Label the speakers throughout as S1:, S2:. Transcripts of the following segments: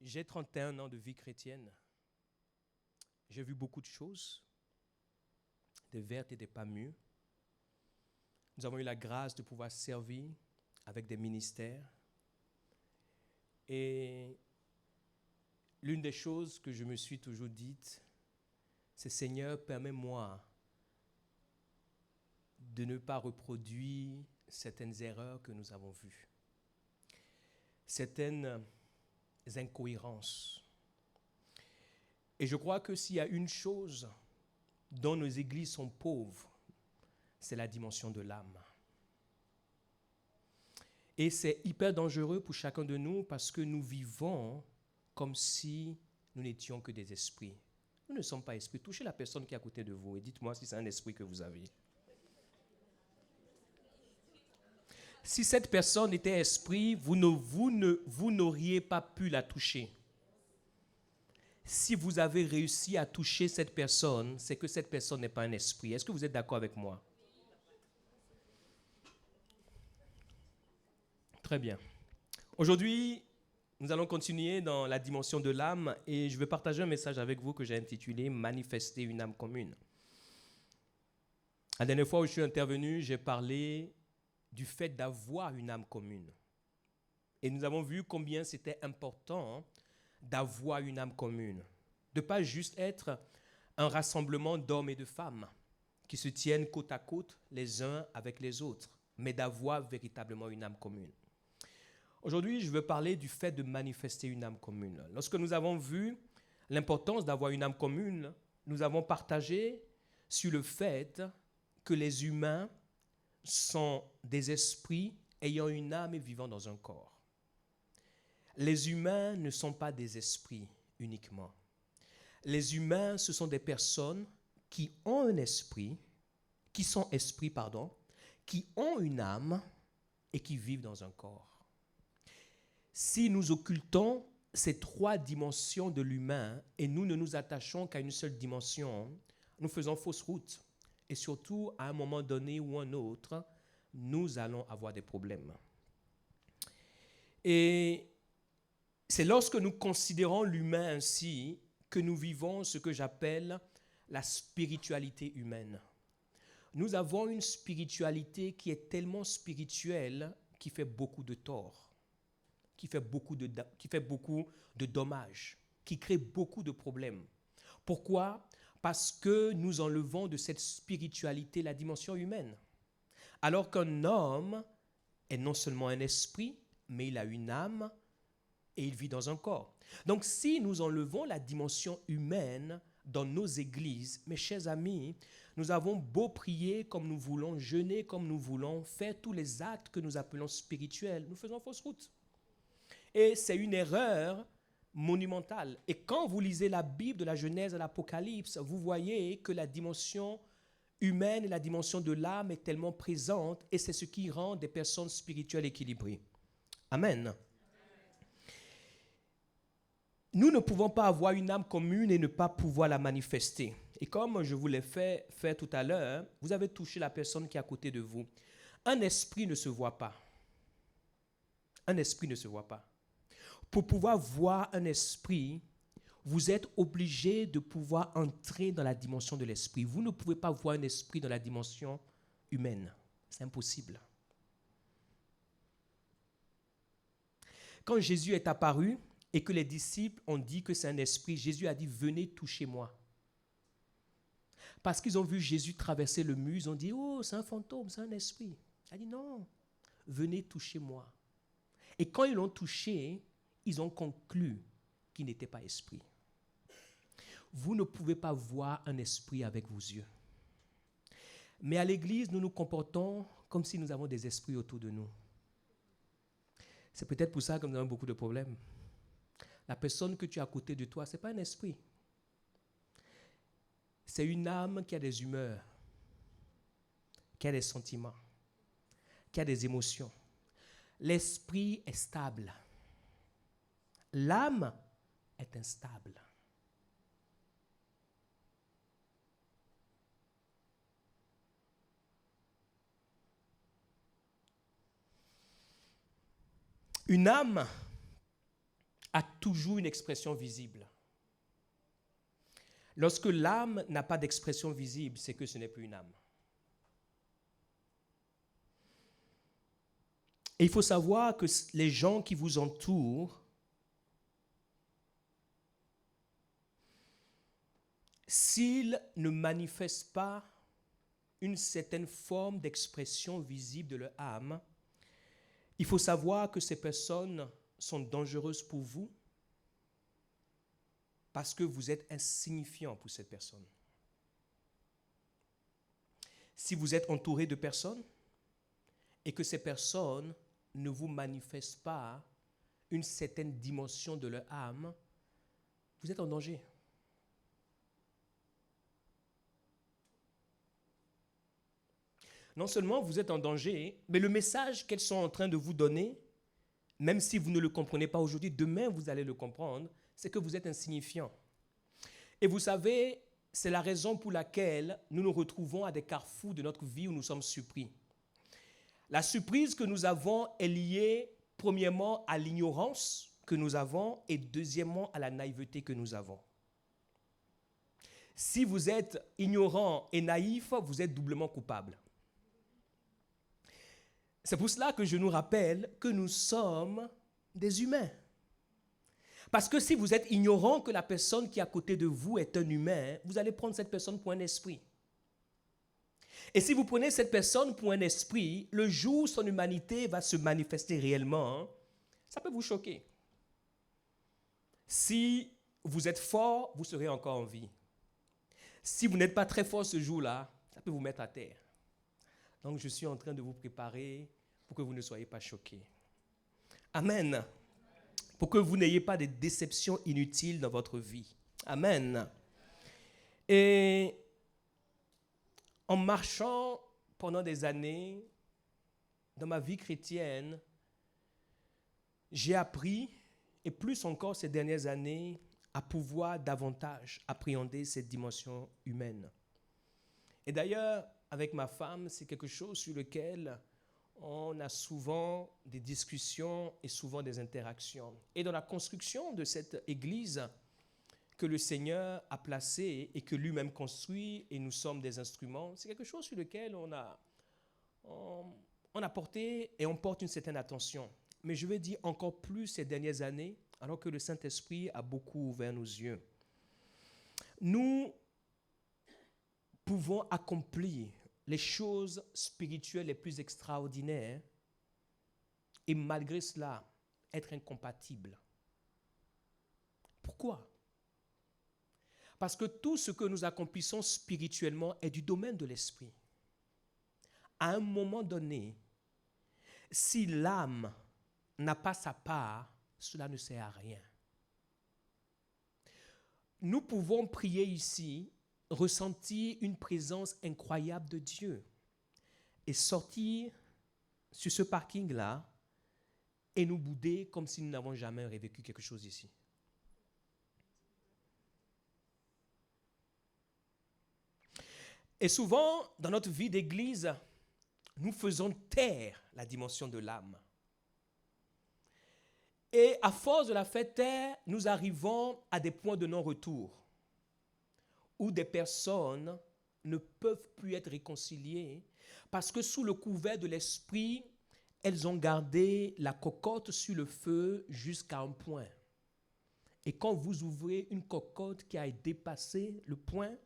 S1: J'ai 31 ans de vie chrétienne. J'ai vu beaucoup de choses, des vertes et des pas mûres. Nous avons eu la grâce de pouvoir servir avec des ministères. Et l'une des choses que je me suis toujours dites, c'est Seigneur, permets-moi de ne pas reproduire certaines erreurs que nous avons vues, certaines incohérences. Et je crois que s'il y a une chose dont nos églises sont pauvres, c'est la dimension de l'âme. Et c'est hyper dangereux pour chacun de nous parce que nous vivons comme si nous n'étions que des esprits. Nous ne sommes pas esprits. Touchez la personne qui est à côté de vous et dites-moi si c'est un esprit que vous avez. Si cette personne était esprit, vous n'auriez pas pu la toucher. Si vous avez réussi à toucher cette personne, c'est que cette personne n'est pas un esprit. Est-ce que vous êtes d'accord avec moi? Très bien. Aujourd'hui, nous allons continuer dans la dimension de l'âme et je vais partager un message avec vous que j'ai intitulé « Manifester une âme commune ». La dernière fois où je suis intervenu, j'ai parlé du fait d'avoir une âme commune. Et nous avons vu combien c'était important d'avoir une âme commune. De ne pas juste être un rassemblement d'hommes et de femmes qui se tiennent côte à côte les uns avec les autres, mais d'avoir véritablement une âme commune. Aujourd'hui, je veux parler du fait de manifester une âme commune. Lorsque nous avons vu l'importance d'avoir une âme commune, nous avons partagé sur le fait que les humains sont des esprits ayant une âme et vivant dans un corps. Les humains ne sont pas des esprits uniquement. Les humains, ce sont des personnes qui ont un esprit, qui sont esprits, pardon, qui ont une âme et qui vivent dans un corps. Si nous occultons ces trois dimensions de l'humain et nous ne nous attachons qu'à une seule dimension, nous faisons fausse route. Et surtout, à un moment donné ou un autre, nous allons avoir des problèmes. Et c'est lorsque nous considérons l'humain ainsi que nous vivons ce que j'appelle la spiritualité humaine. Nous avons une spiritualité qui est tellement spirituelle qui fait beaucoup de tort, qui fait beaucoup de dommages, qui crée beaucoup de problèmes. Pourquoi? Parce que nous enlevons de cette spiritualité la dimension humaine. Alors qu'un homme est non seulement un esprit, mais il a une âme et il vit dans un corps. Donc si nous enlevons la dimension humaine dans nos églises, mes chers amis, nous avons beau prier comme nous voulons, jeûner comme nous voulons, faire tous les actes que nous appelons spirituels, nous faisons fausse route. Et c'est une erreur monumentale. Et quand vous lisez la Bible de la Genèse à l'Apocalypse, vous voyez que la dimension humaine et la dimension de l'âme est tellement présente et c'est ce qui rend des personnes spirituelles équilibrées. Amen. Nous ne pouvons pas avoir une âme commune et ne pas pouvoir la manifester. Et comme je vous l'ai fait faire tout à l'heure, vous avez touché la personne qui est à côté de vous. Un esprit ne se voit pas. Un esprit ne se voit pas. Pour pouvoir voir un esprit, vous êtes obligé de pouvoir entrer dans la dimension de l'esprit. Vous ne pouvez pas voir un esprit dans la dimension humaine. C'est impossible. Quand Jésus est apparu et que les disciples ont dit que c'est un esprit, Jésus a dit « Venez toucher moi ». Parce qu'ils ont vu Jésus traverser le mur, ils ont dit « Oh, c'est un fantôme, c'est un esprit ». Il a dit « Non, venez toucher moi ». Et quand ils l'ont touché, ils ont conclu qu'il n'était pas esprit. Vous ne pouvez pas voir un esprit avec vos yeux. Mais à l'église, nous nous comportons comme si nous avons des esprits autour de nous. C'est peut-être pour ça que nous avons beaucoup de problèmes. La personne que tu as à côté de toi, ce n'est pas un esprit. C'est une âme qui a des humeurs, qui a des sentiments, qui a des émotions. L'esprit est stable. L'âme est instable. Une âme a toujours une expression visible. Lorsque l'âme n'a pas d'expression visible, c'est que ce n'est plus une âme. Et il faut savoir que les gens qui vous entourent, s'ils ne manifestent pas une certaine forme d'expression visible de leur âme, il faut savoir que ces personnes sont dangereuses pour vous parce que vous êtes insignifiant pour cette personne. Si vous êtes entouré de personnes et que ces personnes ne vous manifestent pas une certaine dimension de leur âme, vous êtes en danger. Non seulement vous êtes en danger, mais le message qu'elles sont en train de vous donner, même si vous ne le comprenez pas aujourd'hui, demain vous allez le comprendre, c'est que vous êtes insignifiant. Et vous savez, c'est la raison pour laquelle nous nous retrouvons à des carrefours de notre vie où nous sommes surpris. La surprise que nous avons est liée, premièrement, à l'ignorance que nous avons et deuxièmement, à la naïveté que nous avons. Si vous êtes ignorant et naïf, vous êtes doublement coupable. C'est pour cela que je nous rappelle que nous sommes des humains. Parce que si vous êtes ignorant que la personne qui est à côté de vous est un humain, vous allez prendre cette personne pour un esprit. Et si vous prenez cette personne pour un esprit, le jour où son humanité va se manifester réellement, ça peut vous choquer. Si vous êtes fort, vous serez encore en vie. Si vous n'êtes pas très fort ce jour-là, ça peut vous mettre à terre. Donc, je suis en train de vous préparer pour que vous ne soyez pas choqués. Amen. Pour que vous n'ayez pas de déceptions inutiles dans votre vie. Amen. Et en marchant pendant des années dans ma vie chrétienne, j'ai appris, et plus encore ces dernières années, à pouvoir davantage appréhender cette dimension humaine. Et d'ailleurs, avec ma femme, c'est quelque chose sur lequel on a souvent des discussions et souvent des interactions. Et dans la construction de cette église que le Seigneur a placée et que lui-même construit, et nous sommes des instruments, c'est quelque chose sur lequel on a porté et on porte une certaine attention. Mais je vais dire encore plus ces dernières années, alors que le Saint-Esprit a beaucoup ouvert nos yeux. Nous pouvons accomplir les choses spirituelles les plus extraordinaires et malgré cela être incompatibles. Pourquoi? Parce que tout ce que nous accomplissons spirituellement est du domaine de l'esprit. À un moment donné, si l'âme n'a pas sa part, cela ne sert à rien. Nous pouvons prier ici, ressentir une présence incroyable de Dieu et sortir sur ce parking-là et nous bouder comme si nous n'avons jamais vécu quelque chose ici. Et souvent, dans notre vie d'église, nous faisons taire la dimension de l'âme. Et à force de la faire taire, nous arrivons à des points de non-retour où des personnes ne peuvent plus être réconciliées parce que sous le couvert de l'esprit, elles ont gardé la cocotte sur le feu jusqu'à un point. Et quand vous ouvrez une cocotte qui a dépassé le point,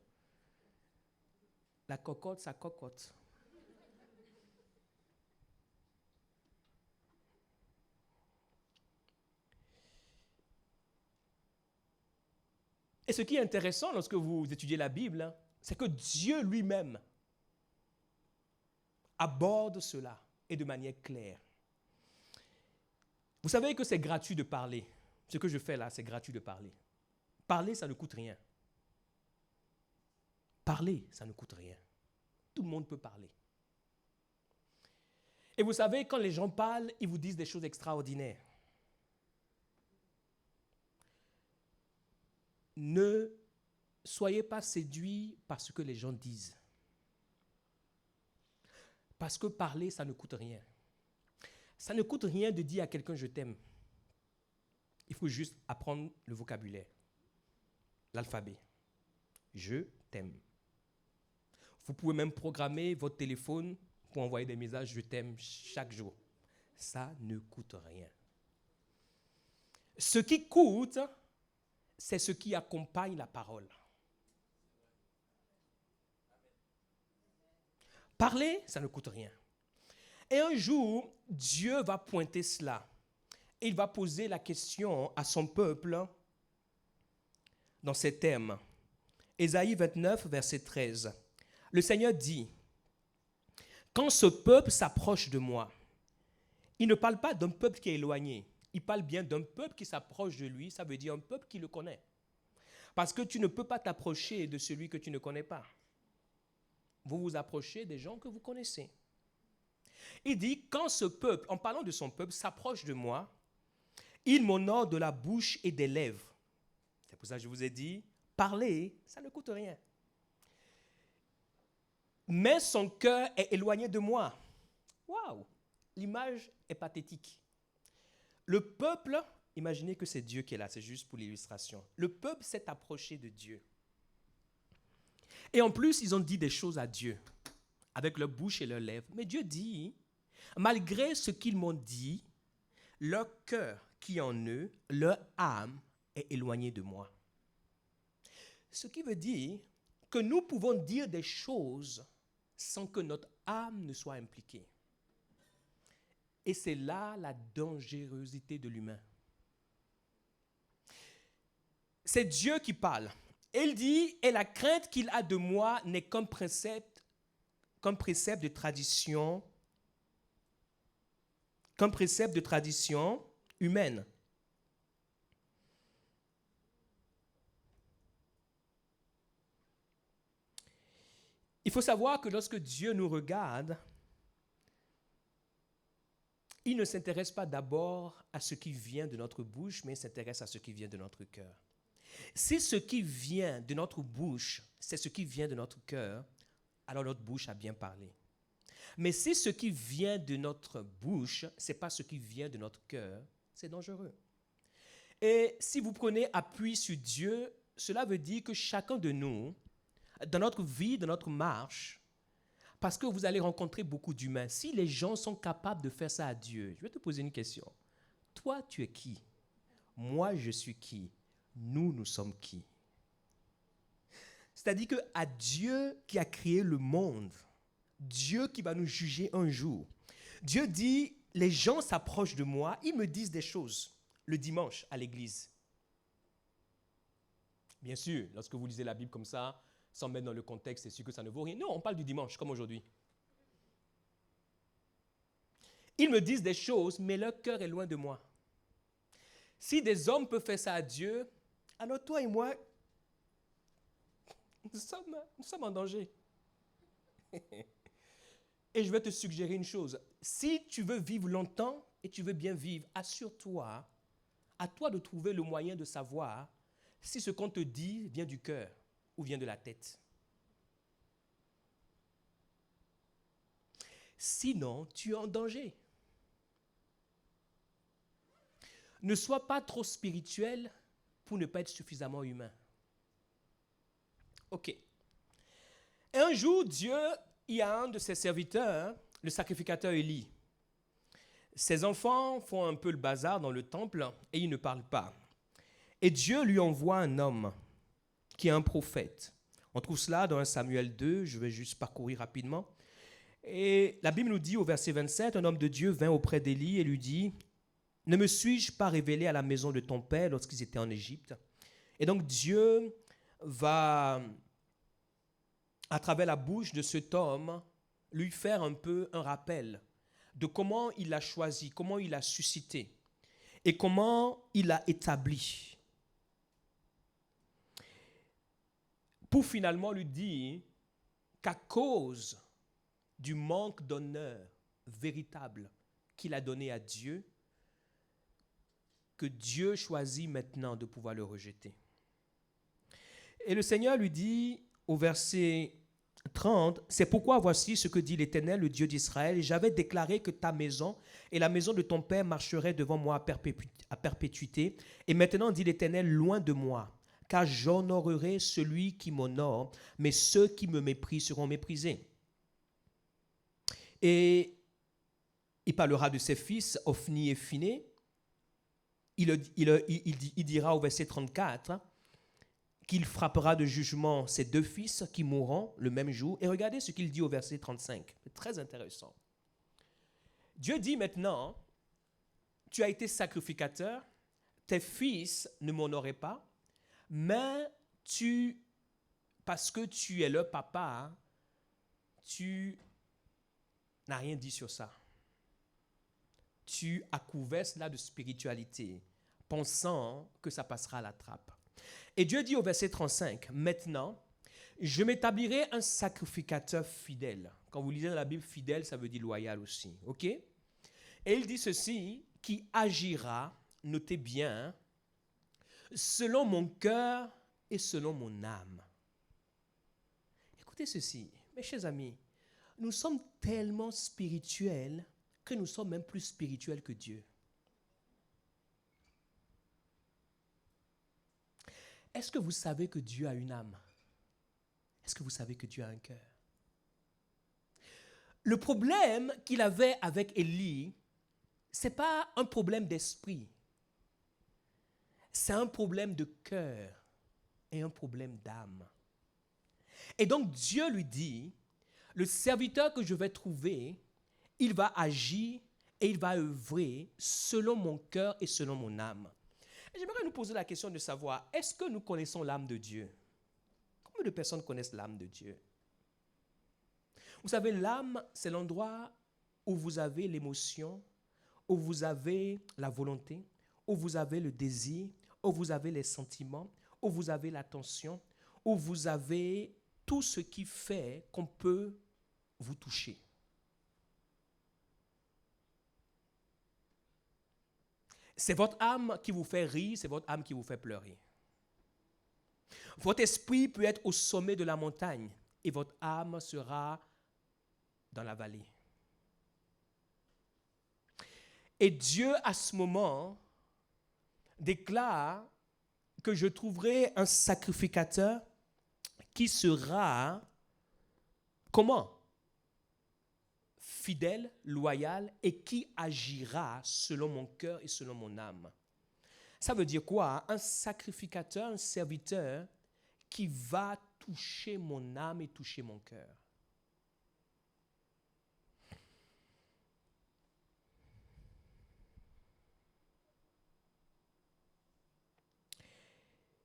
S1: la cocotte, ça cocotte. Et ce qui est intéressant lorsque vous étudiez la Bible, c'est que Dieu lui-même aborde cela et de manière claire. Vous savez que c'est gratuit de parler. Ce que je fais là, c'est gratuit de parler. Parler, ça ne coûte rien. Parler, ça ne coûte rien. Tout le monde peut parler. Et vous savez, quand les gens parlent, ils vous disent des choses extraordinaires. Ne soyez pas séduits par ce que les gens disent. Parce que parler, ça ne coûte rien. Ça ne coûte rien de dire à quelqu'un « je t'aime ». Il faut juste apprendre le vocabulaire, l'alphabet. Je t'aime. Vous pouvez même programmer votre téléphone pour envoyer des messages « je t'aime » chaque jour. Ça ne coûte rien. Ce qui coûte, c'est ce qui accompagne la parole. Parler, ça ne coûte rien. Et un jour, Dieu va pointer cela. Et il va poser la question à son peuple dans ces termes. Ésaïe 29, verset 13. Le Seigneur dit, « Quand ce peuple s'approche de moi, il ne parle pas d'un peuple qui est éloigné. Il parle bien d'un peuple qui s'approche de lui. Ça veut dire un peuple qui le connaît. Parce que tu ne peux pas t'approcher de celui que tu ne connais pas. Vous vous approchez des gens que vous connaissez. Il dit, quand ce peuple, en parlant de son peuple, s'approche de moi, il m'honore de la bouche et des lèvres. C'est pour ça que je vous ai dit, parler, ça ne coûte rien. Mais son cœur est éloigné de moi. Waouh! L'image est pathétique. Le peuple, imaginez que c'est Dieu qui est là, c'est juste pour l'illustration. Le peuple s'est approché de Dieu. Et en plus, ils ont dit des choses à Dieu, avec leur bouche et leurs lèvres. Mais Dieu dit, malgré ce qu'ils m'ont dit, leur cœur qui est en eux, leur âme est éloignée de moi. Ce qui veut dire que nous pouvons dire des choses sans que notre âme ne soit impliquée. Et c'est là la dangerosité de l'humain. C'est Dieu qui parle. Il dit, et la crainte qu'il a de moi n'est qu'un précepte de tradition, humaine. Il faut savoir que lorsque Dieu nous regarde, il ne s'intéresse pas d'abord à ce qui vient de notre bouche, mais il s'intéresse à ce qui vient de notre cœur. Si ce qui vient de notre bouche, c'est ce qui vient de notre cœur, alors notre bouche a bien parlé. Mais si ce qui vient de notre bouche, ce n'est pas ce qui vient de notre cœur, c'est dangereux. Et si vous prenez appui sur Dieu, cela veut dire que chacun de nous, dans notre vie, dans notre marche, parce que vous allez rencontrer beaucoup d'humains, si les gens sont capables de faire ça à Dieu, je vais te poser une question. Toi, tu es qui? Moi, je suis qui? Nous sommes qui? C'est-à-dire qu'à Dieu qui a créé le monde, Dieu qui va nous juger un jour, Dieu dit, les gens s'approchent de moi, ils me disent des choses le dimanche à l'église. Bien sûr, lorsque vous lisez la Bible comme ça, sans mettre dans le contexte, c'est sûr que ça ne vaut rien. Non, on parle du dimanche, comme aujourd'hui. Ils me disent des choses, mais leur cœur est loin de moi. Si des hommes peuvent faire ça à Dieu, alors toi et moi, nous sommes en danger. Et je vais te suggérer une chose. Si tu veux vivre longtemps et tu veux bien vivre, assure-toi, à toi de trouver le moyen de savoir si ce qu'on te dit vient du cœur ou vient de la tête. Sinon, tu es en danger. Ne sois pas trop spirituel pour ne pas être suffisamment humain. Ok. Et un jour, Dieu, il y a un de ses serviteurs, le sacrificateur Élie. Ses enfants font un peu le bazar dans le temple et ils ne parlent pas. Et Dieu lui envoie un homme qui est un prophète. On trouve cela dans 1 Samuel 2, je vais juste parcourir rapidement. Et la Bible nous dit au verset 27, un homme de Dieu vint auprès d'Élie et lui dit, « Ne me suis-je pas révélé à la maison de ton père lorsqu'ils étaient en Égypte ?» Et donc Dieu va, à travers la bouche de cet homme, lui faire un peu un rappel de comment il l'a choisi, comment il l'a suscité. et comment il a établi. Pour finalement lui dire qu'à cause du manque d'honneur véritable qu'il a donné à Dieu, que Dieu choisit maintenant de pouvoir le rejeter. Et le Seigneur lui dit au verset 30, « C'est pourquoi voici ce que dit l'Éternel, le Dieu d'Israël. J'avais déclaré que ta maison et la maison de ton père marcheraient devant moi à perpétuité. Et maintenant, dit l'Éternel, loin de moi, car j'honorerai celui qui m'honore, mais ceux qui me méprisent seront méprisés. » Et il parlera de ses fils, Ophni et Phiné. Il dira au verset 34 qu'il frappera de jugement ses deux fils qui mourront le même jour. Et regardez ce qu'il dit au verset 35. C'est très intéressant. Dieu dit maintenant, tu as été sacrificateur, tes fils ne m'honoraient pas, mais parce que tu es leur papa, tu n'as rien dit sur ça. Tu as couvert cela de spiritualité, pensant que ça passera à la trappe. Et Dieu dit au verset 35, « Maintenant, je m'établirai un sacrificateur fidèle. » Quand vous lisez dans la Bible, fidèle, ça veut dire loyal aussi. Ok? Et il dit ceci, « qui agira, notez bien, selon mon cœur et selon mon âme. » Écoutez ceci, mes chers amis, nous sommes tellement spirituels que nous sommes même plus spirituels que Dieu. Est-ce que vous savez que Dieu a une âme? Est-ce que vous savez que Dieu a un cœur? Le problème qu'il avait avec Élie, ce n'est pas un problème d'esprit. C'est un problème de cœur et un problème d'âme. Et donc Dieu lui dit, le serviteur que je vais trouver, il va agir et il va œuvrer selon mon cœur et selon mon âme. Et j'aimerais nous poser la question de savoir, est-ce que nous connaissons l'âme de Dieu? Combien de personnes connaissent l'âme de Dieu? Vous savez, l'âme, c'est l'endroit où vous avez l'émotion, où vous avez la volonté, où vous avez le désir, où vous avez les sentiments, où vous avez l'attention, où vous avez tout ce qui fait qu'on peut vous toucher. C'est votre âme qui vous fait rire, c'est votre âme qui vous fait pleurer. Votre esprit peut être au sommet de la montagne et votre âme sera dans la vallée. Et Dieu, à ce moment, déclare que je trouverai un sacrificateur qui sera, comment? Fidèle, loyal et qui agira selon mon cœur et selon mon âme. Ça veut dire quoi? Un sacrificateur, un serviteur qui va toucher mon âme et toucher mon cœur.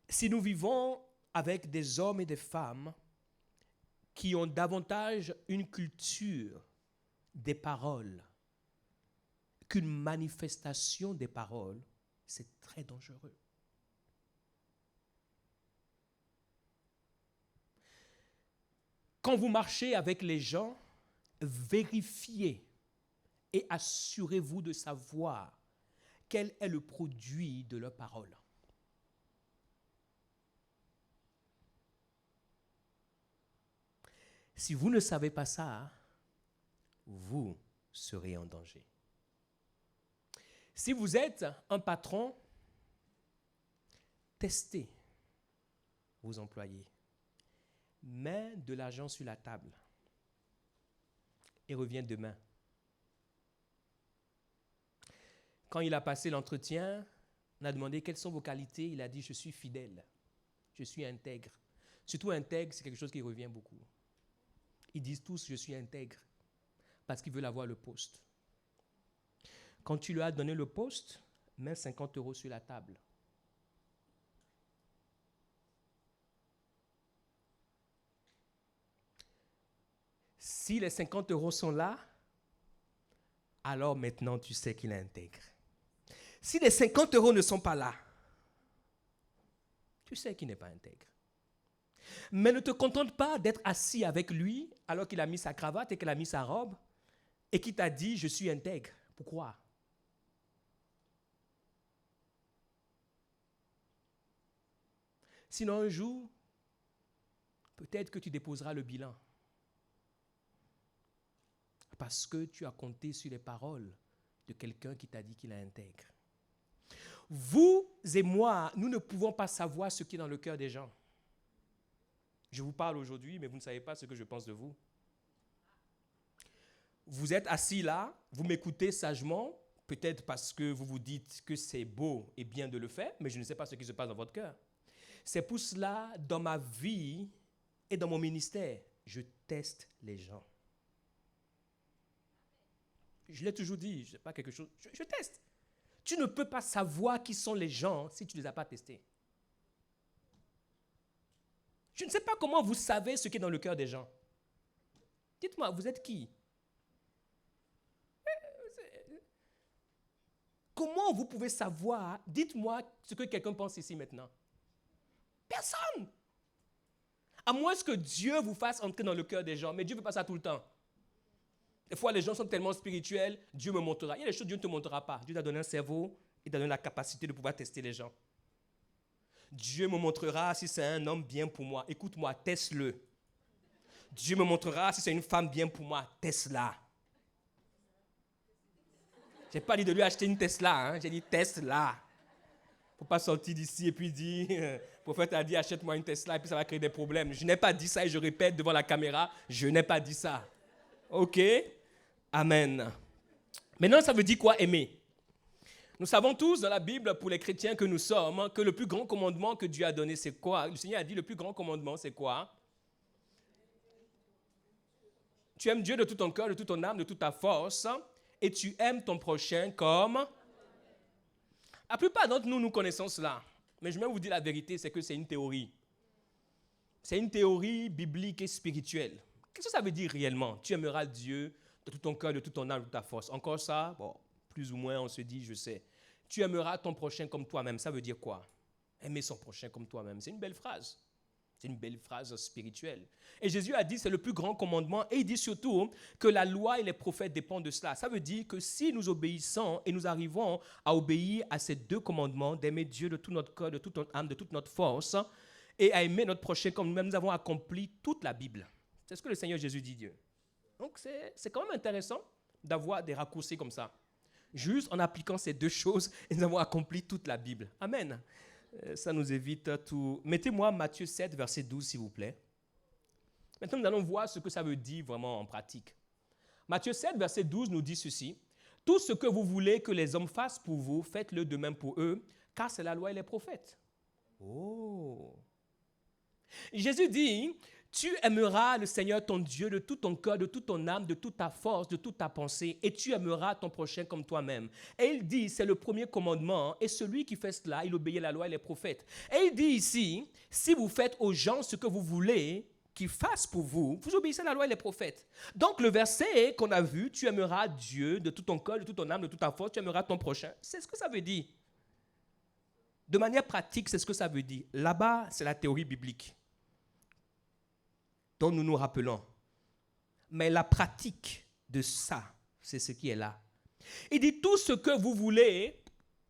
S1: Si nous vivons avec des hommes et des femmes qui ont davantage une culture des paroles qu'une manifestation des paroles, c'est très dangereux. Quand vous marchez avec les gens, vérifiez et assurez-vous de savoir quel est le produit de leurs paroles. Si vous ne savez pas ça, vous serez en danger. Si vous êtes un patron, testez vos employés. Mets de l'argent sur la table et reviens demain. Quand il a passé l'entretien, on a demandé quelles sont vos qualités. Il a dit, je suis fidèle, je suis intègre. Surtout intègre, c'est quelque chose qui revient beaucoup. Ils disent tous, je suis intègre, parce qu'ils veulent avoir le poste. Quand tu lui as donné le poste, mets 50 € sur la table. Si les 50 € sont là, alors maintenant tu sais qu'il est intègre. Si les 50 euros ne sont pas là, tu sais qu'il n'est pas intègre. Mais ne te contente pas d'être assis avec lui alors qu'il a mis sa cravate et qu'il a mis sa robe et qu'il t'a dit « je suis intègre ». Pourquoi? Sinon un jour, peut-être que tu déposeras le bilan. Parce que tu as compté sur les paroles de quelqu'un qui t'a dit qu'il est intègre. Vous et moi, nous ne pouvons pas savoir ce qui est dans le cœur des gens. Je vous parle aujourd'hui, mais vous ne savez pas ce que je pense de vous. Vous êtes assis là, vous m'écoutez sagement, peut-être parce que vous vous dites que c'est beau et bien de le faire, mais je ne sais pas ce qui se passe dans votre cœur. C'est pour cela, dans ma vie et dans mon ministère, je teste les gens. Je l'ai toujours dit, je sais pas quelque chose, je teste. Tu ne peux pas savoir qui sont les gens si tu ne les as pas testés. Je ne sais pas comment vous savez ce qui est dans le cœur des gens. Dites-moi, vous êtes qui? Comment vous pouvez savoir? Dites-moi ce que quelqu'un pense ici maintenant. Personne. À moins que Dieu vous fasse entrer dans le cœur des gens. Mais Dieu ne fait pas ça tout le temps. Des fois, les gens sont tellement spirituels, Dieu me montrera. Il y a des choses que Dieu ne te montrera pas. Dieu t'a donné un cerveau, il t'a donné la capacité de pouvoir tester les gens. Dieu me montrera si c'est un homme bien pour moi. Écoute-moi, teste-le. Dieu me montrera si c'est une femme bien pour moi. Teste-la. Je n'ai pas dit de lui acheter une Tesla. J'ai dit teste-la. Il ne faut pas sortir d'ici et puis dire, le prophète a dit achète-moi une Tesla et puis ça va créer des problèmes. Je n'ai pas dit ça et je répète devant la caméra, je n'ai pas dit ça. Ok? Amen. Maintenant, ça veut dire quoi aimer? Nous savons tous dans la Bible, pour les chrétiens que nous sommes, que le plus grand commandement que Dieu a donné, c'est quoi? Le Seigneur a dit le plus grand commandement, c'est quoi? Tu aimes Dieu de tout ton cœur, de toute ton âme, de toute ta force, et tu aimes ton prochain comme... La plupart d'entre nous, nous connaissons cela. Mais je vais vous dire la vérité, c'est que c'est une théorie. C'est une théorie biblique et spirituelle. Qu'est-ce que ça veut dire réellement? Tu aimeras Dieu de tout ton cœur, de toute ton âme, de toute ta force. Encore ça, bon, plus ou moins, on se dit, je sais. Tu aimeras ton prochain comme toi-même. Ça veut dire quoi? Aimer son prochain comme toi-même. C'est une belle phrase. C'est une belle phrase spirituelle. Et Jésus a dit, c'est le plus grand commandement. Et il dit surtout que la loi et les prophètes dépendent de cela. Ça veut dire que si nous obéissons et nous arrivons à obéir à ces deux commandements, d'aimer Dieu de tout notre cœur, de toute notre âme, de toute notre force, et à aimer notre prochain comme nous-mêmes, nous avons accompli toute la Bible. C'est ce que le Seigneur Jésus dit Dieu. Donc c'est quand même intéressant d'avoir des raccourcis comme ça. Juste en appliquant ces deux choses, nous avons accompli toute la Bible. Amen. Ça nous évite tout. Mettez-moi Matthieu 7, verset 12, s'il vous plaît. Maintenant, nous allons voir ce que ça veut dire vraiment en pratique. Matthieu 7, verset 12 nous dit ceci. « Tout ce que vous voulez que les hommes fassent pour vous, faites-le de même pour eux, car c'est la loi et les prophètes. » Oh! Jésus dit, tu aimeras le Seigneur ton Dieu de tout ton cœur, de toute ton âme, de toute ta force, de toute ta pensée, et tu aimeras ton prochain comme toi-même. Et il dit, c'est le premier commandement, et celui qui fait cela, il obéit à la loi et les prophètes. Et il dit ici, si vous faites aux gens ce que vous voulez qu'ils fassent pour vous, vous obéissez à la loi et les prophètes. Donc le verset qu'on a vu, tu aimeras Dieu de tout ton cœur, de toute ton âme, de toute ta force, tu aimeras ton prochain. C'est ce que ça veut dire. De manière pratique, c'est ce que ça veut dire. Là-bas, c'est la théorie biblique dont nous nous rappelons. Mais la pratique de ça, c'est ce qui est là. Il dit tout ce que vous voulez,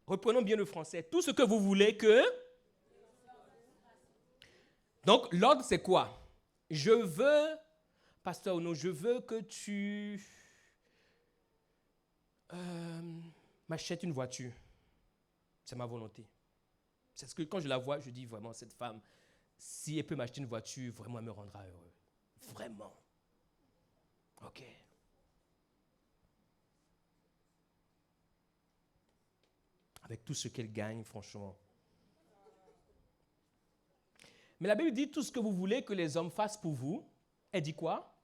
S1: reprenons bien le français, tout ce que vous voulez que... Donc l'ordre c'est quoi? Je veux, pasteur Ono, je veux que tu m'achètes une voiture. C'est ma volonté. C'est ce que quand je la vois, je dis vraiment, cette femme, si elle peut m'acheter une voiture, vraiment elle me rendra heureux. Vraiment. Ok. Avec tout ce qu'elle gagne, franchement. Mais la Bible dit tout ce que vous voulez que les hommes fassent pour vous. Elle dit quoi?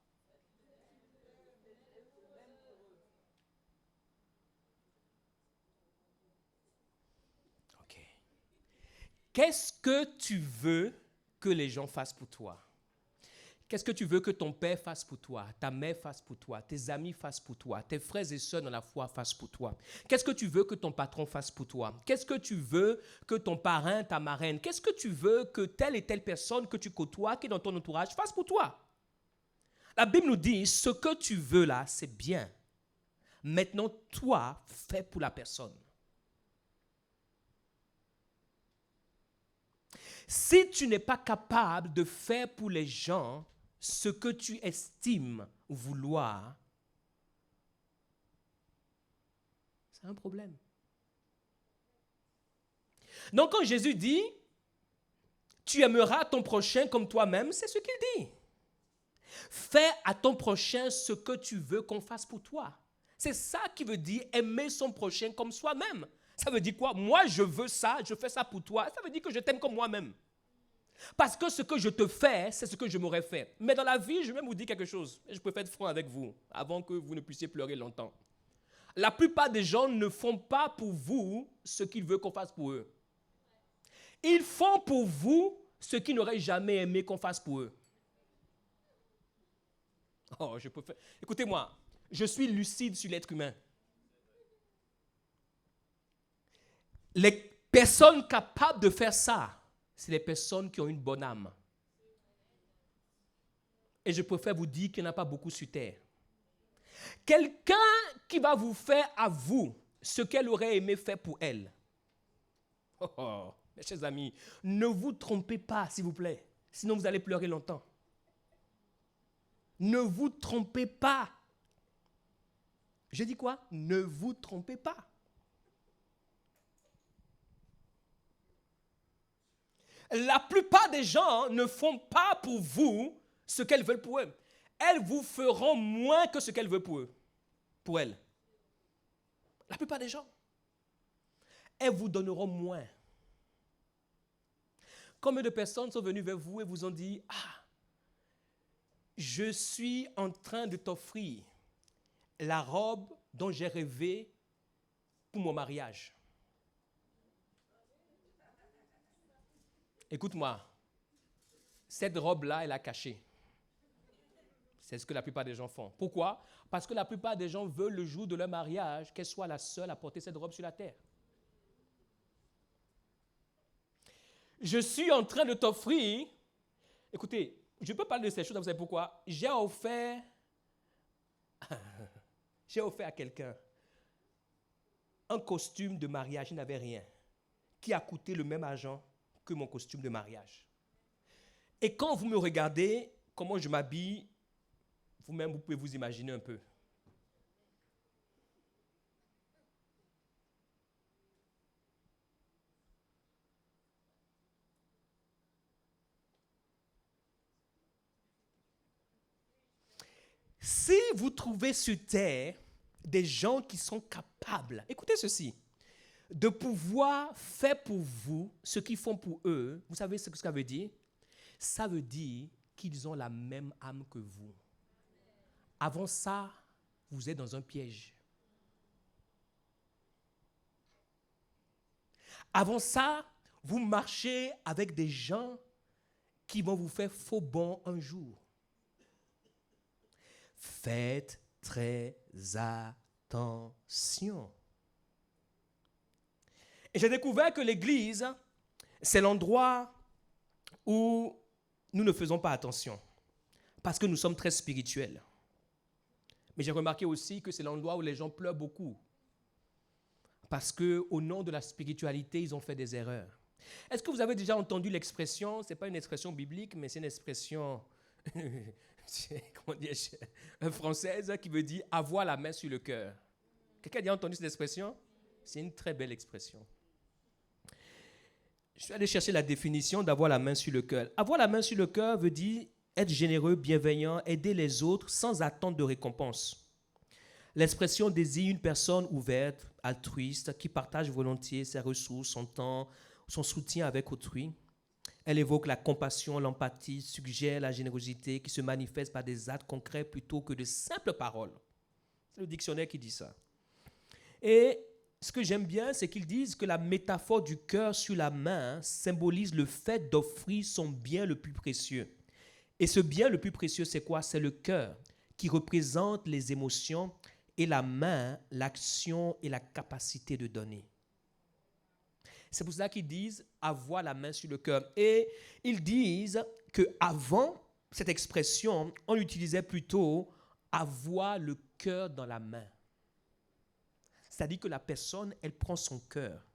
S1: Ok. Qu'est-ce que tu veux que les gens fassent pour toi? Qu'est-ce que tu veux que ton père fasse pour toi, ta mère fasse pour toi, tes amis fassent pour toi, tes frères et sœurs dans la foi fassent pour toi? Qu'est-ce que tu veux que ton patron fasse pour toi? Qu'est-ce que tu veux que ton parrain, ta marraine, qu'est-ce que tu veux que telle et telle personne que tu côtoies, qui est dans ton entourage, fasse pour toi? La Bible nous dit, ce que tu veux là, c'est bien. Maintenant, toi, fais pour la personne. Si tu n'es pas capable de faire pour les gens ce que tu estimes vouloir, c'est un problème. Donc quand Jésus dit, tu aimeras ton prochain comme toi-même, c'est ce qu'il dit. Fais à ton prochain ce que tu veux qu'on fasse pour toi. C'est ça qui veut dire aimer son prochain comme soi-même. Ça veut dire quoi? Moi, je veux ça, je fais ça pour toi. Ça veut dire que je t'aime comme moi-même. Parce que ce que je te fais, c'est ce que je m'aurais fait. Mais dans la vie, je vais vous dire quelque chose. Je préfère être franc avec vous, avant que vous ne puissiez pleurer longtemps. La plupart des gens ne font pas pour vous ce qu'ils veulent qu'on fasse pour eux. Ils font pour vous ce qu'ils n'auraient jamais aimé qu'on fasse pour eux. Oh, je préfère. Écoutez-moi, je suis lucide sur l'être humain. Les personnes capables de faire ça, c'est les personnes qui ont une bonne âme. Et je préfère vous dire qu'il n'y en a pas beaucoup sur terre. Quelqu'un qui va vous faire à vous ce qu'elle aurait aimé faire pour elle. Oh, mes chers amis, ne vous trompez pas, s'il vous plaît. Sinon, vous allez pleurer longtemps. Ne vous trompez pas. Je dis quoi? Ne vous trompez pas. La plupart des gens ne font pas pour vous ce qu'elles veulent pour eux. Elles vous feront moins que ce qu'elles veulent pour eux, pour elles. La plupart des gens. Elles vous donneront moins. Combien de personnes sont venues vers vous et vous ont dit, « Ah, je suis en train de t'offrir la robe dont j'ai rêvé pour mon mariage. » Écoute-moi, cette robe-là, elle a caché. C'est ce que la plupart des gens font. Pourquoi? Parce que la plupart des gens veulent le jour de leur mariage qu'elle soit la seule à porter cette robe sur la terre. Je suis en train de t'offrir, écoutez, je peux parler de ces choses, vous savez pourquoi? J'ai offert à quelqu'un un costume de mariage, il n'avait rien, qui a coûté le même argent que mon costume de mariage. Et quand vous me regardez, comment je m'habille, vous-même, vous pouvez vous imaginer un peu. Si vous trouvez sur terre des gens qui sont capables, écoutez ceci, de pouvoir faire pour vous ce qu'ils font pour eux, vous savez ce que ça veut dire? Ça veut dire qu'ils ont la même âme que vous. Avant ça, vous êtes dans un piège. Avant ça, vous marchez avec des gens qui vont vous faire faux bond un jour. Faites très attention. Et j'ai découvert que l'Église, c'est l'endroit où nous ne faisons pas attention, parce que nous sommes très spirituels. Mais j'ai remarqué aussi que c'est l'endroit où les gens pleurent beaucoup, parce qu'au nom de la spiritualité, ils ont fait des erreurs. Est-ce que vous avez déjà entendu l'expression, ce n'est pas une expression biblique, mais c'est une expression française qui veut dire « avoir la main sur le cœur ». Quelqu'un a déjà entendu cette expression? C'est une très belle expression. Je suis allé chercher la définition d'avoir la main sur le cœur. Avoir la main sur le cœur veut dire être généreux, bienveillant, aider les autres sans attendre de récompense. L'expression désigne une personne ouverte, altruiste, qui partage volontiers ses ressources, son temps, son soutien avec autrui. Elle évoque la compassion, l'empathie, suggère la générosité qui se manifeste par des actes concrets plutôt que de simples paroles. C'est le dictionnaire qui dit ça. Et ce que j'aime bien, c'est qu'ils disent que la métaphore du cœur sur la main symbolise le fait d'offrir son bien le plus précieux Et ce bien le plus précieux, c'est quoi? C'est le cœur qui représente les émotions et la main, l'action et la capacité de donner. C'est pour cela qu'ils disent avoir la main sur le cœur. Et ils disent qu'avant cette expression, on utilisait plutôt avoir le cœur dans la main. C'est-à-dire que la personne, elle prend son cœur.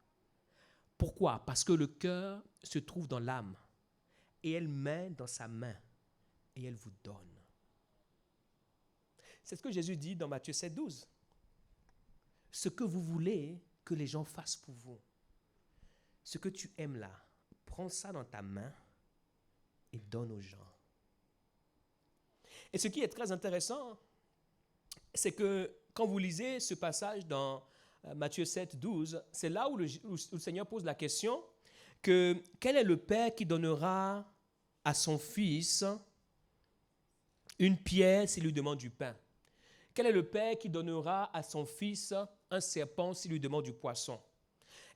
S1: Pourquoi? Parce que le cœur se trouve dans l'âme et elle met dans sa main et elle vous donne. C'est ce que Jésus dit dans Matthieu 7, 12. Ce que vous voulez que les gens fassent pour vous, ce que tu aimes là, prends ça dans ta main et donne aux gens. Et ce qui est très intéressant, c'est que quand vous lisez ce passage dans Matthieu 7, 12, c'est là où le Seigneur pose la question que quel est le père qui donnera à son fils une pierre s'il lui demande du pain? Quel est le père qui donnera à son fils un serpent s'il lui demande du poisson?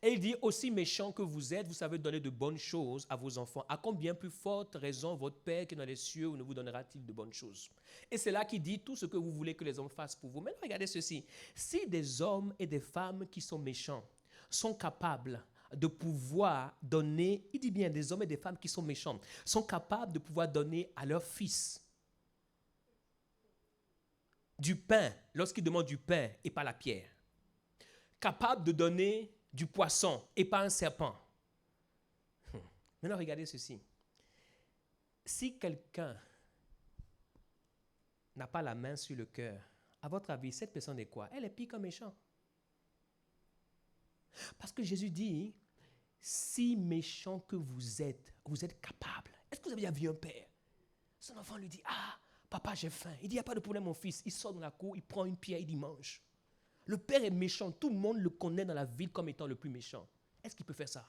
S1: Et il dit, aussi méchant que vous êtes, vous savez donner de bonnes choses à vos enfants. À combien plus forte raison votre Père qui est dans les cieux ne vous donnera-t-il de bonnes choses? Et c'est là qu'il dit tout ce que vous voulez que les hommes fassent pour vous. Maintenant, regardez ceci. Si des hommes et des femmes qui sont méchants sont capables de pouvoir donner, il dit bien des hommes et des femmes qui sont méchants, sont capables de pouvoir donner à leur fils du pain, lorsqu'ils demandent du pain et pas la pierre, capables de donner du poisson et pas un serpent. Maintenant, regardez ceci. Si quelqu'un n'a pas la main sur le cœur, à votre avis, cette personne est quoi? Elle est pire qu'un méchant. Parce que Jésus dit, si méchant que vous êtes capable. Est-ce que vous avez déjà vu un père? Son enfant lui dit, ah, papa, j'ai faim. Il dit, il n'y a pas de problème, mon fils. Il sort dans la cour, il prend une pierre, il dit, mange. Le père est méchant. Tout le monde le connaît dans la ville comme étant le plus méchant. Est-ce qu'il peut faire ça?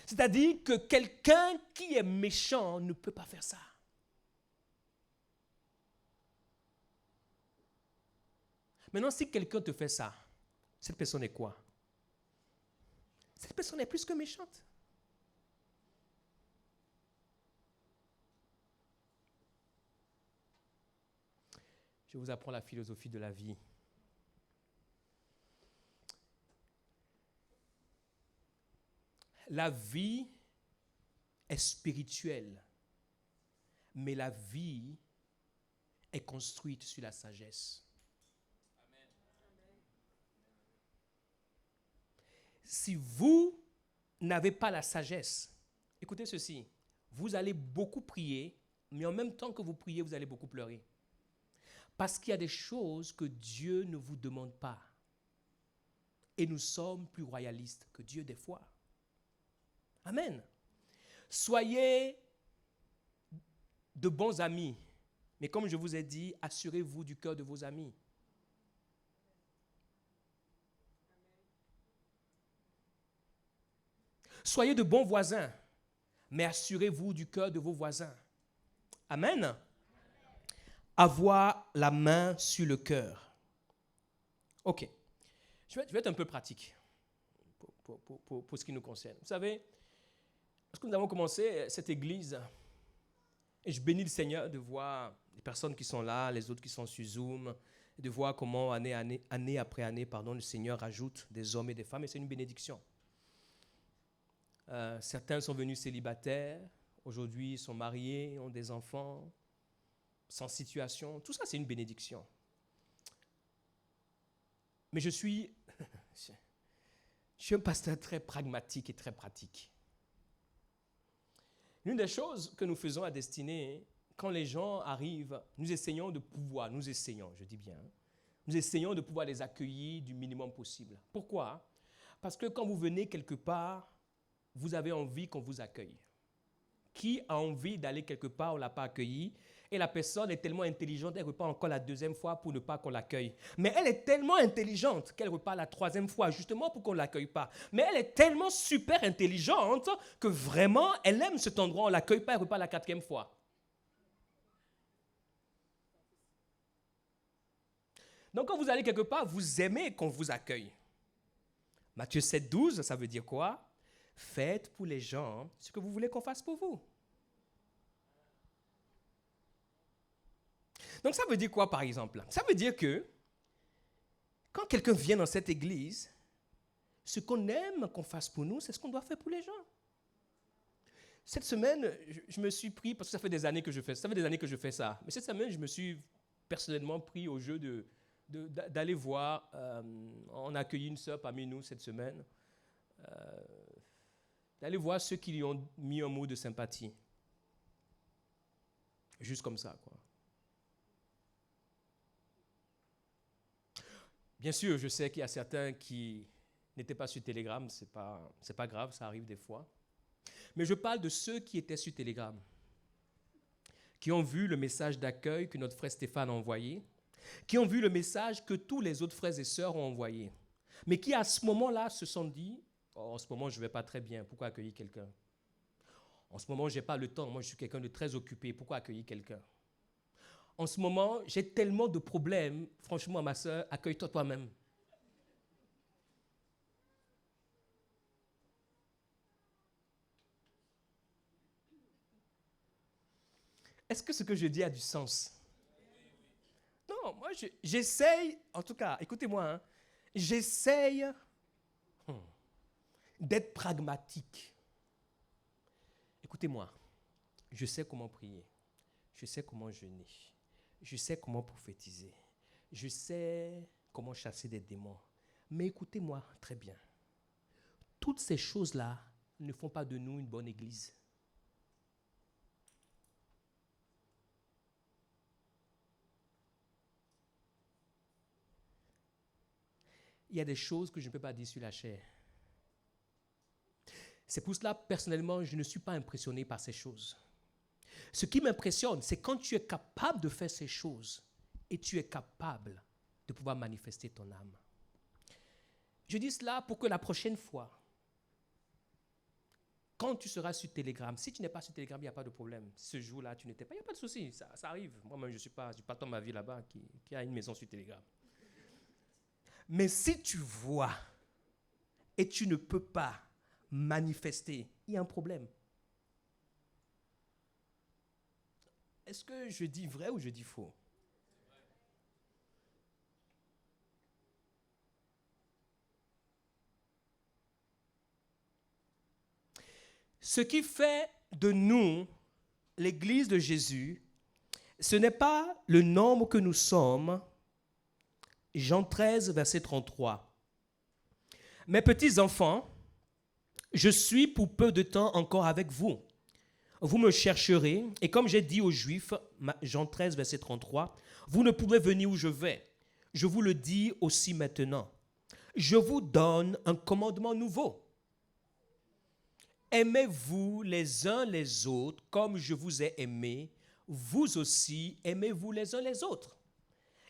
S1: C'est-à-dire que quelqu'un qui est méchant ne peut pas faire ça. Maintenant, si quelqu'un te fait ça, cette personne est quoi? Cette personne est plus que méchante. Je vous apprends la philosophie de la vie. La vie est spirituelle, mais la vie est construite sur la sagesse. Amen. Si vous n'avez pas la sagesse, écoutez ceci, vous allez beaucoup prier, mais en même temps que vous priez, vous allez beaucoup pleurer. Parce qu'il y a des choses que Dieu ne vous demande pas. Et nous sommes plus royalistes que Dieu des fois. Amen. Soyez de bons amis. Mais comme je vous ai dit, assurez-vous du cœur de vos amis. Soyez de bons voisins. Mais assurez-vous du cœur de vos voisins. Amen. Avoir la main sur le cœur. Ok. Je vais être un peu pratique pour ce qui nous concerne. Vous savez, lorsque nous avons commencé cette église, et je bénis le Seigneur de voir les personnes qui sont là, les autres qui sont sur Zoom, de voir comment année après année, le Seigneur ajoute des hommes et des femmes, et c'est une bénédiction. Certains sont venus célibataires, aujourd'hui ils sont mariés, ont des enfants, sans situation. Tout ça, c'est une bénédiction. Mais je suis un pasteur très pragmatique et très pratique. L'une des choses que nous faisons à Destinée, quand les gens arrivent, nous essayons de pouvoir les accueillir du minimum possible. Pourquoi? Parce que quand vous venez quelque part, vous avez envie qu'on vous accueille. Qui a envie d'aller quelque part, on ne l'a pas accueilli, et la personne est tellement intelligente, elle repart encore la deuxième fois pour ne pas qu'on l'accueille. Mais elle est tellement intelligente qu'elle repart la troisième fois, justement pour qu'on ne l'accueille pas. Mais elle est tellement super intelligente que vraiment, elle aime cet endroit, on ne l'accueille pas, elle repart la quatrième fois. Donc quand vous allez quelque part, vous aimez qu'on vous accueille. Matthieu 7, 12, ça veut dire quoi? Faites pour les gens ce que vous voulez qu'on fasse pour vous. Donc ça veut dire quoi, par exemple? Ça veut dire que quand quelqu'un vient dans cette église, ce qu'on aime qu'on fasse pour nous, c'est ce qu'on doit faire pour les gens. Cette semaine, je me suis pris, parce que ça fait des années que je fais ça, mais cette semaine, je me suis personnellement pris au jeu d'aller voir, on a accueilli une sœur parmi nous cette semaine, d'aller voir ceux qui lui ont mis un mot de sympathie. Juste comme ça, quoi. Bien sûr, je sais qu'il y a certains qui n'étaient pas sur Telegram, c'est pas grave, ça arrive des fois. Mais je parle de ceux qui étaient sur Telegram, qui ont vu le message d'accueil que notre frère Stéphane a envoyé, qui ont vu le message que tous les autres frères et sœurs ont envoyé, mais qui à ce moment-là se sont dit, oh, en ce moment je ne vais pas très bien, pourquoi accueillir quelqu'un? En ce moment je n'ai pas le temps, moi je suis quelqu'un de très occupé, pourquoi accueillir quelqu'un? En ce moment j'ai tellement de problèmes, franchement ma sœur, accueille-toi toi-même. Est-ce que ce que je dis a du sens? Non, moi j'essaye, en tout cas, écoutez-moi, hein, j'essaye d'être pragmatique. Écoutez-moi, je sais comment prier, je sais comment jeûner, je sais comment prophétiser, je sais comment chasser des démons. Mais écoutez-moi très bien, toutes ces choses-là ne font pas de nous une bonne église. Il y a des choses que je ne peux pas dire sur la chair. C'est pour cela, personnellement, je ne suis pas impressionné par ces choses. Ce qui m'impressionne, c'est quand tu es capable de faire ces choses et tu es capable de pouvoir manifester ton âme. Je dis cela pour que la prochaine fois, quand tu seras sur Telegram, si tu n'es pas sur Telegram, il n'y a pas de problème. Ce jour-là, tu n'étais pas, il n'y a pas de souci, ça arrive. Moi-même, je ne suis pas dans ma vie là-bas qui a une maison sur Telegram. Mais si tu vois et tu ne peux pas manifester, il y a un problème. Est-ce que je dis vrai ou je dis faux? Ce qui fait de nous l'Église de Jésus, ce n'est pas le nombre que nous sommes. Jean 13, verset 33. Mes petits enfants, je suis pour peu de temps encore avec vous. Vous me chercherez, et comme j'ai dit aux Juifs, Jean 13, verset 33, vous ne pourrez venir où je vais. Je vous le dis aussi maintenant. Je vous donne un commandement nouveau. Aimez-vous les uns les autres comme je vous ai aimé. Vous aussi, aimez-vous les uns les autres.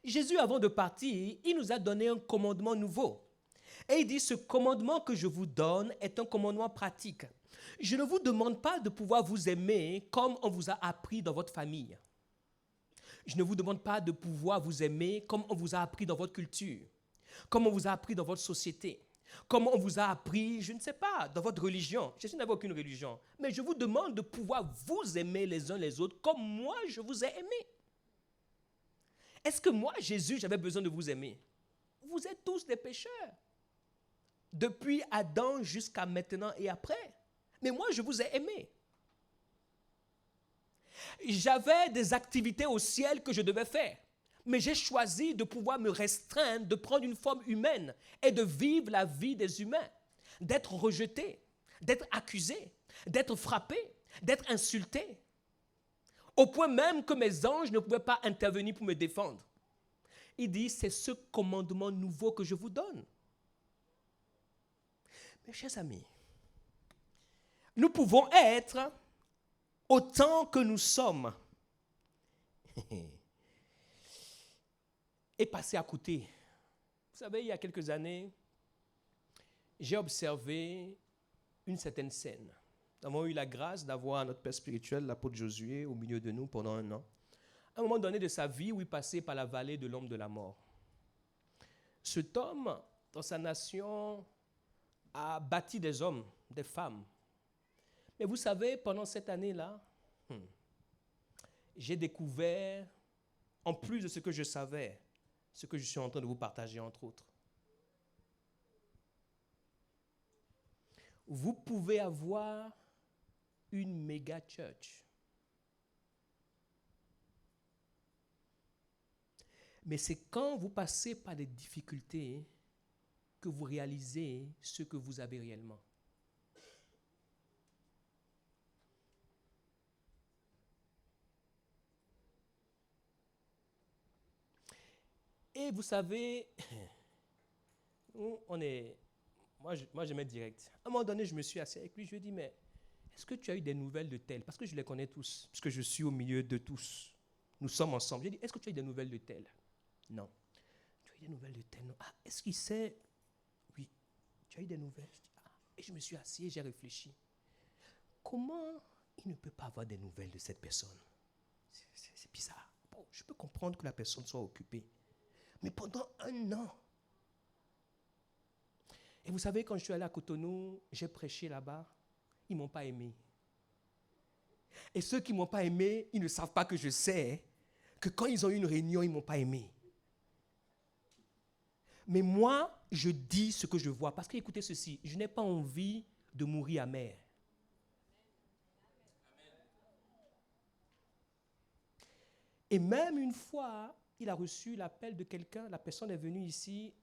S1: Jésus, avant de partir, il nous a donné un commandement nouveau. Et il dit, ce commandement que je vous donne est un commandement pratique. Je ne vous demande pas de pouvoir vous aimer comme on vous a appris dans votre famille. Je ne vous demande pas de pouvoir vous aimer comme on vous a appris dans votre culture, comme on vous a appris dans votre société, comme on vous a appris, je ne sais pas, dans votre religion. Jésus n'avait aucune religion. Mais je vous demande de pouvoir vous aimer les uns les autres comme moi je vous ai aimé. Est-ce que moi, Jésus, j'avais besoin de vous aimer? Vous êtes tous des pécheurs. Depuis Adam jusqu'à maintenant et après. Mais moi, je vous ai aimé. J'avais des activités au ciel que je devais faire. Mais j'ai choisi de pouvoir me restreindre, de prendre une forme humaine et de vivre la vie des humains. D'être rejeté, d'être accusé, d'être frappé, d'être insulté. Au point même que mes anges ne pouvaient pas intervenir pour me défendre. Il dit, c'est ce commandement nouveau que je vous donne. Mes chers amis, nous pouvons être autant que nous sommes et passer à côté. Vous savez, il y a quelques années, j'ai observé une certaine scène. Nous avons eu la grâce d'avoir notre père spirituel, l'apôtre Josué, au milieu de nous pendant 1 an. À un moment donné de sa vie où il passait par la vallée de l'ombre de la mort. Cet homme, dans sa nation, a bâti des hommes, des femmes. Mais vous savez, pendant cette année-là, j'ai découvert en plus de ce que je savais, ce que je suis en train de vous partager entre autres. Vous pouvez avoir une méga church. Mais c'est quand vous passez par des difficultés que vous réalisez ce que vous avez réellement. Et vous savez, moi j'aimais direct. À un moment donné, je me suis assis avec lui, je lui ai dit, mais est-ce que tu as eu des nouvelles de tel? Parce que je les connais tous, parce que je suis au milieu de tous. Nous sommes ensemble. J'ai dit, est-ce que tu as eu des nouvelles de tel? Non. Tu as eu des nouvelles de tel? Non. Ah, est-ce qu'il sait? Oui. Tu as eu des nouvelles? Je dis, ah. Et je me suis assis et j'ai réfléchi. Comment il ne peut pas avoir des nouvelles de cette personne? C'est bizarre. Bon, je peux comprendre que la personne soit occupée. Mais pendant 1 an. Et vous savez, quand je suis allé à Cotonou, j'ai prêché là-bas. Ils ne m'ont pas aimé. Et ceux qui ne m'ont pas aimé, ils ne savent pas que je sais que quand ils ont eu une réunion, ils ne m'ont pas aimé. Mais moi, je dis ce que je vois. Parce que écoutez ceci, je n'ai pas envie de mourir amer. Et même une fois, il a reçu l'appel de quelqu'un, la personne est venue ici,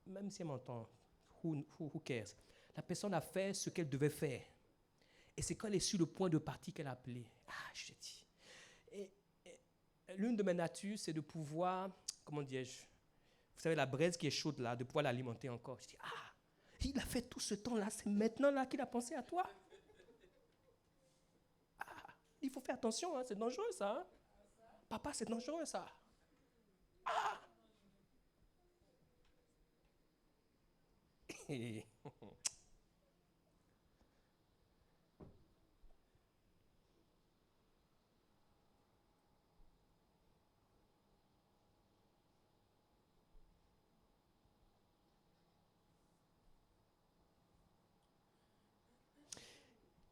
S1: même si elle m'entend, who cares? La personne a fait ce qu'elle devait faire. Et c'est quand elle est sur le point de partir qu'elle a appelé. Ah, je dis. Et l'une de mes natures, c'est de pouvoir, comment dirais-je, vous savez, la braise qui est chaude là, de pouvoir l'alimenter encore. Je dis, ah, il a fait tout ce temps-là, c'est maintenant là qu'il a pensé à toi. Ah, il faut faire attention, hein, c'est dangereux ça. Hein? Papa, c'est dangereux ça. Ah!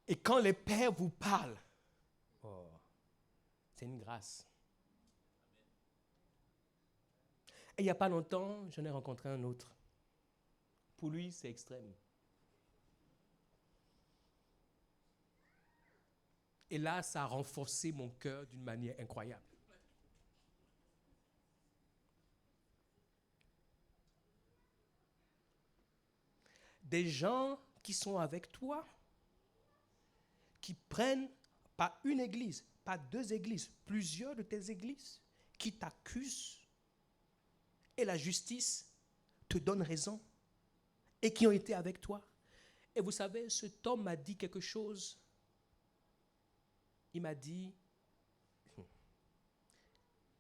S1: Et quand les pères vous parlent, oh, c'est une grâce. Et il n'y a pas longtemps, j'en ai rencontré un autre. Pour lui, c'est extrême. Et là, ça a renforcé mon cœur d'une manière incroyable. Des gens qui sont avec toi, qui prennent pas une église, pas 2 églises, plusieurs de tes églises, qui t'accusent, et la justice te donne raison, et qui ont été avec toi. Et vous savez, cet homme m'a dit quelque chose. Il m'a dit,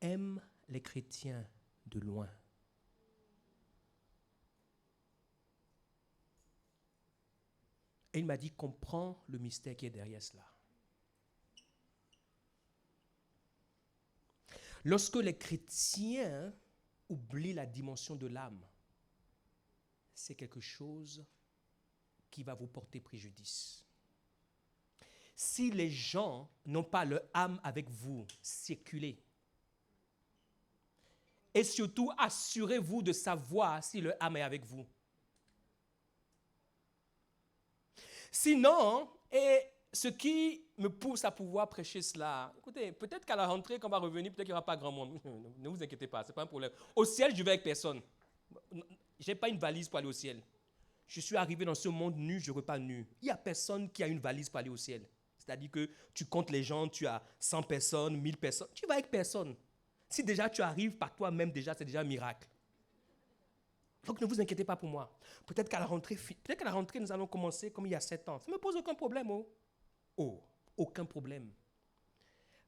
S1: aime les chrétiens de loin. Et il m'a dit, comprends le mystère qui est derrière cela. Lorsque les chrétiens oublient la dimension de l'âme, c'est quelque chose qui va vous porter préjudice. Si les gens n'ont pas leur âme avec vous, circulez. Et surtout, assurez-vous de savoir si leur âme est avec vous. Sinon, et ce qui me pousse à pouvoir prêcher cela, écoutez, peut-être qu'à la rentrée, quand on va revenir, peut-être qu'il n'y aura pas grand monde. Ne vous inquiétez pas, ce n'est pas un problème. Au ciel, je vais avec personne. Je n'ai pas une valise pour aller au ciel. Je suis arrivé dans ce monde nu, je repars nu. Il n'y a personne qui a une valise pour aller au ciel. C'est-à-dire que tu comptes les gens, tu as 100 personnes, 1000 personnes. Tu vas avec personne. Si déjà tu arrives par toi-même, déjà, c'est déjà un miracle. Donc ne vous inquiétez pas pour moi. Peut-être qu'à la rentrée, nous allons commencer comme il y a 7 ans. Ça ne me pose aucun problème. Oh, aucun problème.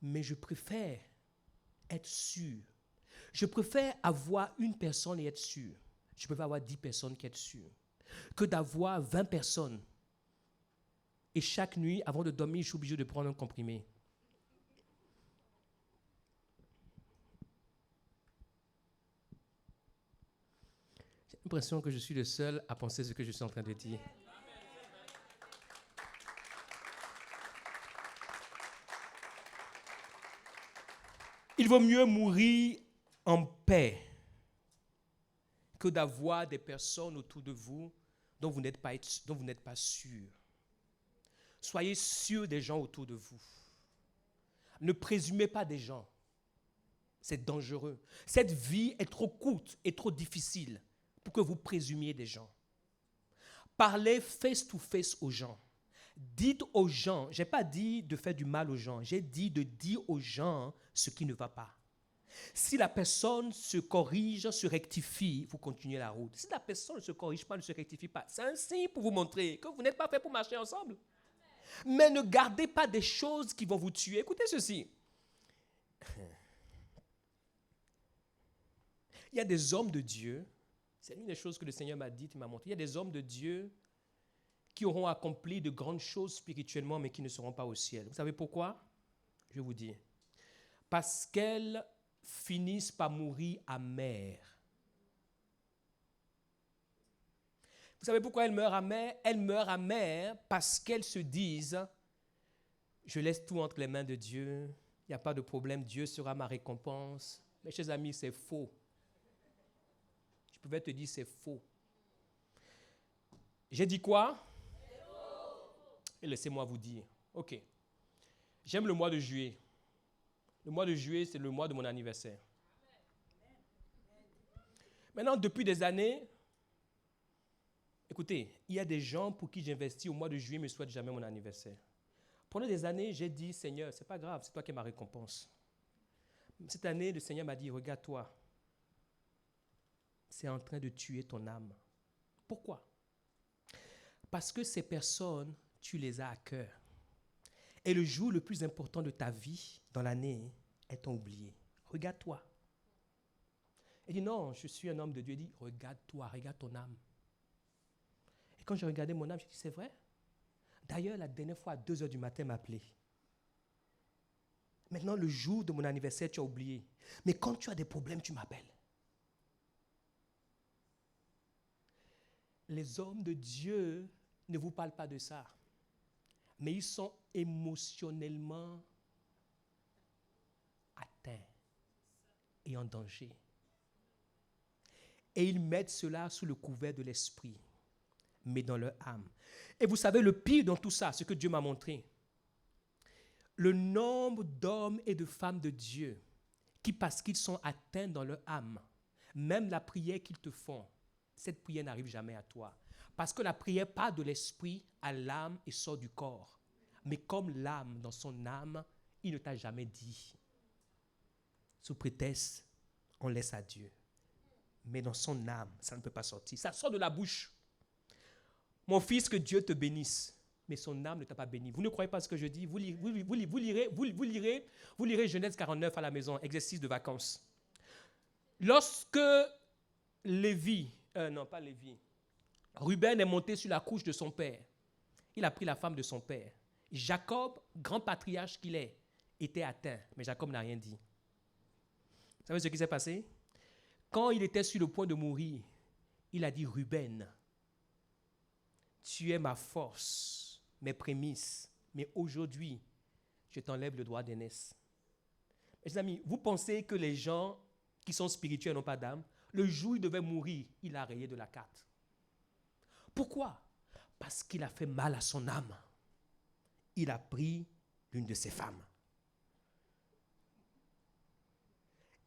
S1: Mais je préfère être sûr. Je préfère avoir une personne et être sûr. Je préfère avoir 10 personnes qui être sûr. Que d'avoir 20 personnes. Et chaque nuit, avant de dormir, je suis obligé de prendre un comprimé. J'ai l'impression que je suis le seul à penser ce que je suis en train de dire. Il vaut mieux mourir en paix que d'avoir des personnes autour de vous dont vous n'êtes pas sûr. Soyez sûr des gens autour de vous. Ne présumez pas des gens. C'est dangereux. Cette vie est trop courte et trop difficile pour que vous présumiez des gens. Parlez face to face aux gens. Dites aux gens, je n'ai pas dit de faire du mal aux gens, j'ai dit de dire aux gens ce qui ne va pas. Si la personne se corrige, se rectifie, vous continuez la route. Si la personne ne se corrige pas, ne se rectifie pas, c'est un signe pour vous montrer que vous n'êtes pas fait pour marcher ensemble. Mais ne gardez pas des choses qui vont vous tuer. Écoutez ceci. Il y a des hommes de Dieu, c'est une des choses que le Seigneur m'a dit, il m'a montré. Il y a des hommes de Dieu qui auront accompli de grandes choses spirituellement, mais qui ne seront pas au ciel. Vous savez pourquoi? Je vais vous dire. Parce qu'elles finissent par mourir amères. Vous savez pourquoi elles meurent amères? Elles meurent amères parce qu'elles se disent, je laisse tout entre les mains de Dieu, il n'y a pas de problème, Dieu sera ma récompense. Mes chers amis, c'est faux. Je pouvais te dire, c'est faux. J'ai dit quoi? Et laissez-moi vous dire. Ok. J'aime le mois de juillet. Le mois de juillet, c'est le mois de mon anniversaire. Maintenant, depuis des années, écoutez, il y a des gens pour qui j'investis au mois de juillet, mais ne souhaitent jamais mon anniversaire. Pendant des années, j'ai dit, Seigneur, ce n'est pas grave, c'est toi qui es ma récompense. Cette année, le Seigneur m'a dit, regarde-toi, c'est en train de tuer ton âme. Pourquoi? Parce que ces personnes, tu les as à cœur. Et le jour le plus important de ta vie, dans l'année, elles t'ont oublié. Regarde-toi. Il dit, non, je suis un homme de Dieu. Il dit, regarde-toi, regarde ton âme. Et quand j'ai regardé mon âme, j'ai dit, c'est vrai. D'ailleurs, la dernière fois, à 2 heures du matin, elle m'a appelé. Maintenant, le jour de mon anniversaire, tu as oublié. Mais quand tu as des problèmes, tu m'appelles. Les hommes de Dieu ne vous parlent pas de ça. Mais ils sont émotionnellement atteints et en danger. Et ils mettent cela sous le couvert de l'esprit, mais dans leur âme. Et vous savez, le pire dans tout ça, ce que Dieu m'a montré, le nombre d'hommes et de femmes de Dieu qui, parce qu'ils sont atteints dans leur âme, même la prière qu'ils te font, cette prière n'arrive jamais à toi. Parce que la prière part de l'esprit à l'âme et sort du corps. Mais comme l'âme, dans son âme, il ne t'a jamais dit. Sous prétexte, on laisse à Dieu. Mais dans son âme, ça ne peut pas sortir. Ça sort de la bouche. Mon fils, que Dieu te bénisse. Mais son âme ne t'a pas béni. Vous ne croyez pas ce que je dis? Vous lirez Genèse 49 à la maison, exercice de vacances. Lorsque Ruben est monté sur la couche de son père. Il a pris la femme de son père. Jacob, grand patriarche qu'il est, était atteint, mais Jacob n'a rien dit. Vous savez ce qui s'est passé? Quand il était sur le point de mourir, il a dit, Ruben, tu es ma force, mes prémices, mais aujourd'hui, je t'enlève le droit d'aînesse. Mes amis, vous pensez que les gens qui sont spirituels n'ont pas d'âme? Le jour où il devait mourir, il a rayé de la carte. Pourquoi? Parce qu'il a fait mal à son âme. Il a pris l'une de ses femmes.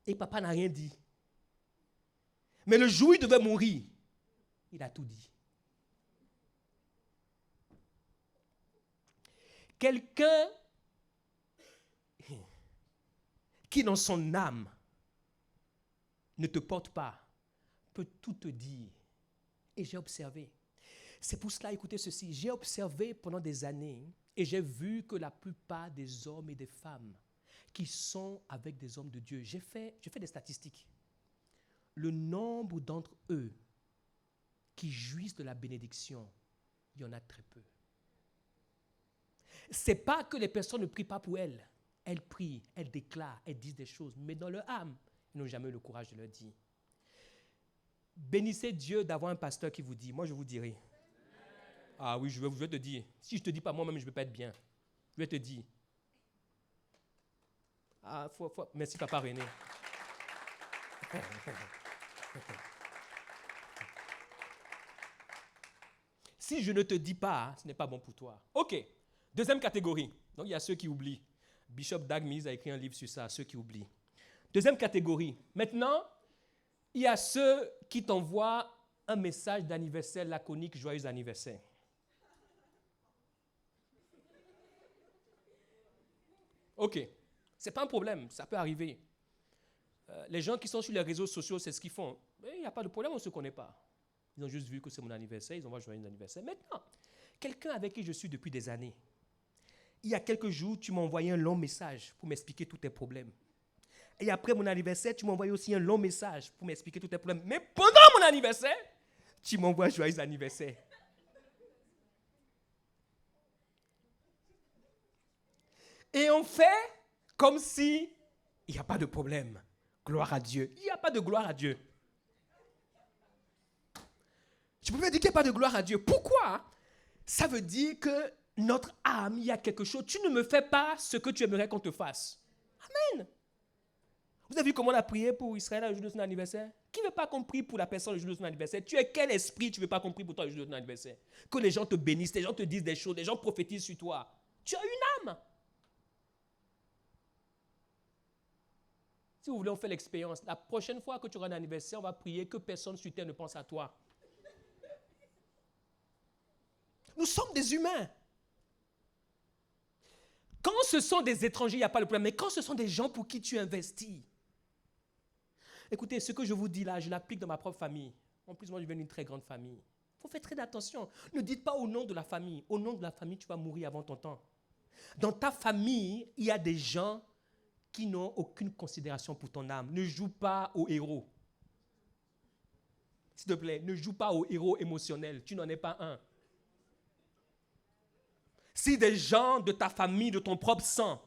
S1: Et papa n'a rien dit. Mais le jour où il devait mourir, il a tout dit. Quelqu'un qui dans son âme ne te porte pas peut tout te dire. Et j'ai observé. C'est pour cela, écoutez ceci, j'ai observé pendant des années et j'ai vu que la plupart des hommes et des femmes qui sont avec des hommes de Dieu, j'ai fait des statistiques. Le nombre d'entre eux qui jouissent de la bénédiction, il y en a très peu. Ce n'est pas que les personnes ne prient pas pour elles. Elles prient, elles déclarent, elles disent des choses, mais dans leur âme, ils n'ont jamais eu le courage de leur dire. Bénissez Dieu d'avoir un pasteur qui vous dit, moi je vous dirai. Ah oui, je vais te dire. Si je ne te dis pas moi-même, je ne vais pas être bien. Je vais te dire. Ah, merci papa René. Si je ne te dis pas, ce n'est pas bon pour toi. OK. Deuxième catégorie. Donc, il y a ceux qui oublient. Bishop Dag Mills a écrit un livre sur ça, ceux qui oublient. Deuxième catégorie. Maintenant, il y a ceux qui t'envoient un message d'anniversaire laconique, joyeux anniversaire. OK. Ce n'est pas un problème, ça peut arriver. Les gens qui sont sur les réseaux sociaux, c'est ce qu'ils font. Il n'y a pas de problème, on ne se connaît pas. Ils ont juste vu que c'est mon anniversaire, ils envoient joyeux anniversaire. Maintenant, quelqu'un avec qui je suis depuis des années, il y a quelques jours, tu m'as envoyé un long message pour m'expliquer tous tes problèmes. Et après mon anniversaire, tu m'as envoyé aussi un long message pour m'expliquer tous tes problèmes. Mais pendant mon anniversaire, tu m'envoies joyeux anniversaire. Et on fait comme si il n'y a pas de problème. Gloire à Dieu. Il n'y a pas de gloire à Dieu. Je peux me dire qu'il n'y a pas de gloire à Dieu. Pourquoi? Ça veut dire que notre âme, il y a quelque chose. Tu ne me fais pas ce que tu aimerais qu'on te fasse. Amen. Vous avez vu comment on a prié pour Israël le jour de son anniversaire? Qui ne veut pas qu'on prie pour la personne le jour de son anniversaire? Tu es quel esprit tu ne veux pas qu'on prie pour toi le jour de ton anniversaire? Que les gens te bénissent, les gens te disent des choses, les gens prophétisent sur toi. Tu as une âme. Si vous voulez, on fait l'expérience. La prochaine fois que tu auras un anniversaire, on va prier que personne sur terre ne pense à toi. Nous sommes des humains. Quand ce sont des étrangers, il n'y a pas de problème. Mais quand ce sont des gens pour qui tu investis. Écoutez, ce que je vous dis là, je l'applique dans ma propre famille. En plus, moi, je viens d'une très grande famille. Il faut faire très attention. Ne dites pas au nom de la famille. Au nom de la famille, tu vas mourir avant ton temps. Dans ta famille, il y a des gens qui n'ont aucune considération pour ton âme. Ne joue pas au héros. S'il te plaît, ne joue pas au héros émotionnel. Tu n'en es pas un. Si des gens de ta famille, de ton propre sang,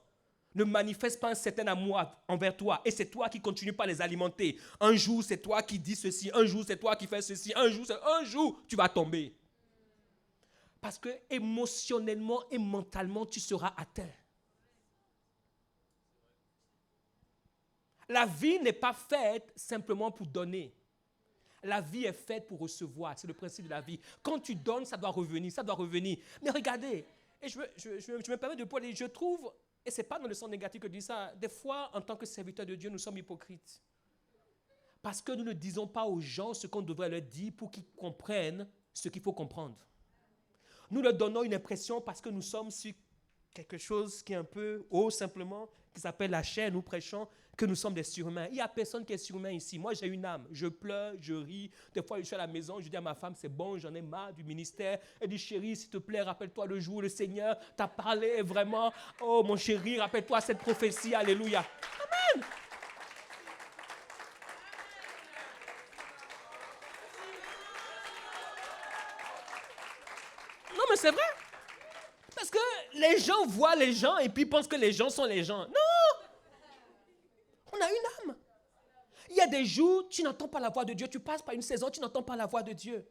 S1: ne manifestent pas un certain amour envers toi, et c'est toi qui continues pas à les alimenter, un jour c'est toi qui dis ceci, un jour c'est toi qui fais ceci, un jour tu vas tomber. Parce que émotionnellement et mentalement, tu seras atteint. La vie n'est pas faite simplement pour donner. La vie est faite pour recevoir. C'est le principe de la vie. Quand tu donnes, ça doit revenir, ça doit revenir. Mais regardez, et je me permets de parler, je trouve, et ce n'est pas dans le sens négatif que je dis ça, des fois, en tant que serviteur de Dieu, nous sommes hypocrites. Parce que nous ne disons pas aux gens ce qu'on devrait leur dire pour qu'ils comprennent ce qu'il faut comprendre. Nous leur donnons une impression parce que nous sommes sur quelque chose qui est un peu haut simplement, qui s'appelle la chair, nous prêchons que nous sommes des surhumains. Il n'y a personne qui est surhumain ici. Moi, j'ai une âme. Je pleure, je ris. Des fois, je suis à la maison, je dis à ma femme, c'est bon, j'en ai marre du ministère. Elle dit, chérie, s'il te plaît, rappelle-toi le jour où le Seigneur t'a parlé vraiment. Oh, mon chéri, rappelle-toi cette prophétie. Alléluia. Amen. Non, mais c'est vrai. Parce que les gens voient les gens et puis pensent que les gens sont les gens. Non! On a une âme. Il y a des jours, tu n'entends pas la voix de Dieu. Tu passes par une saison, tu n'entends pas la voix de Dieu.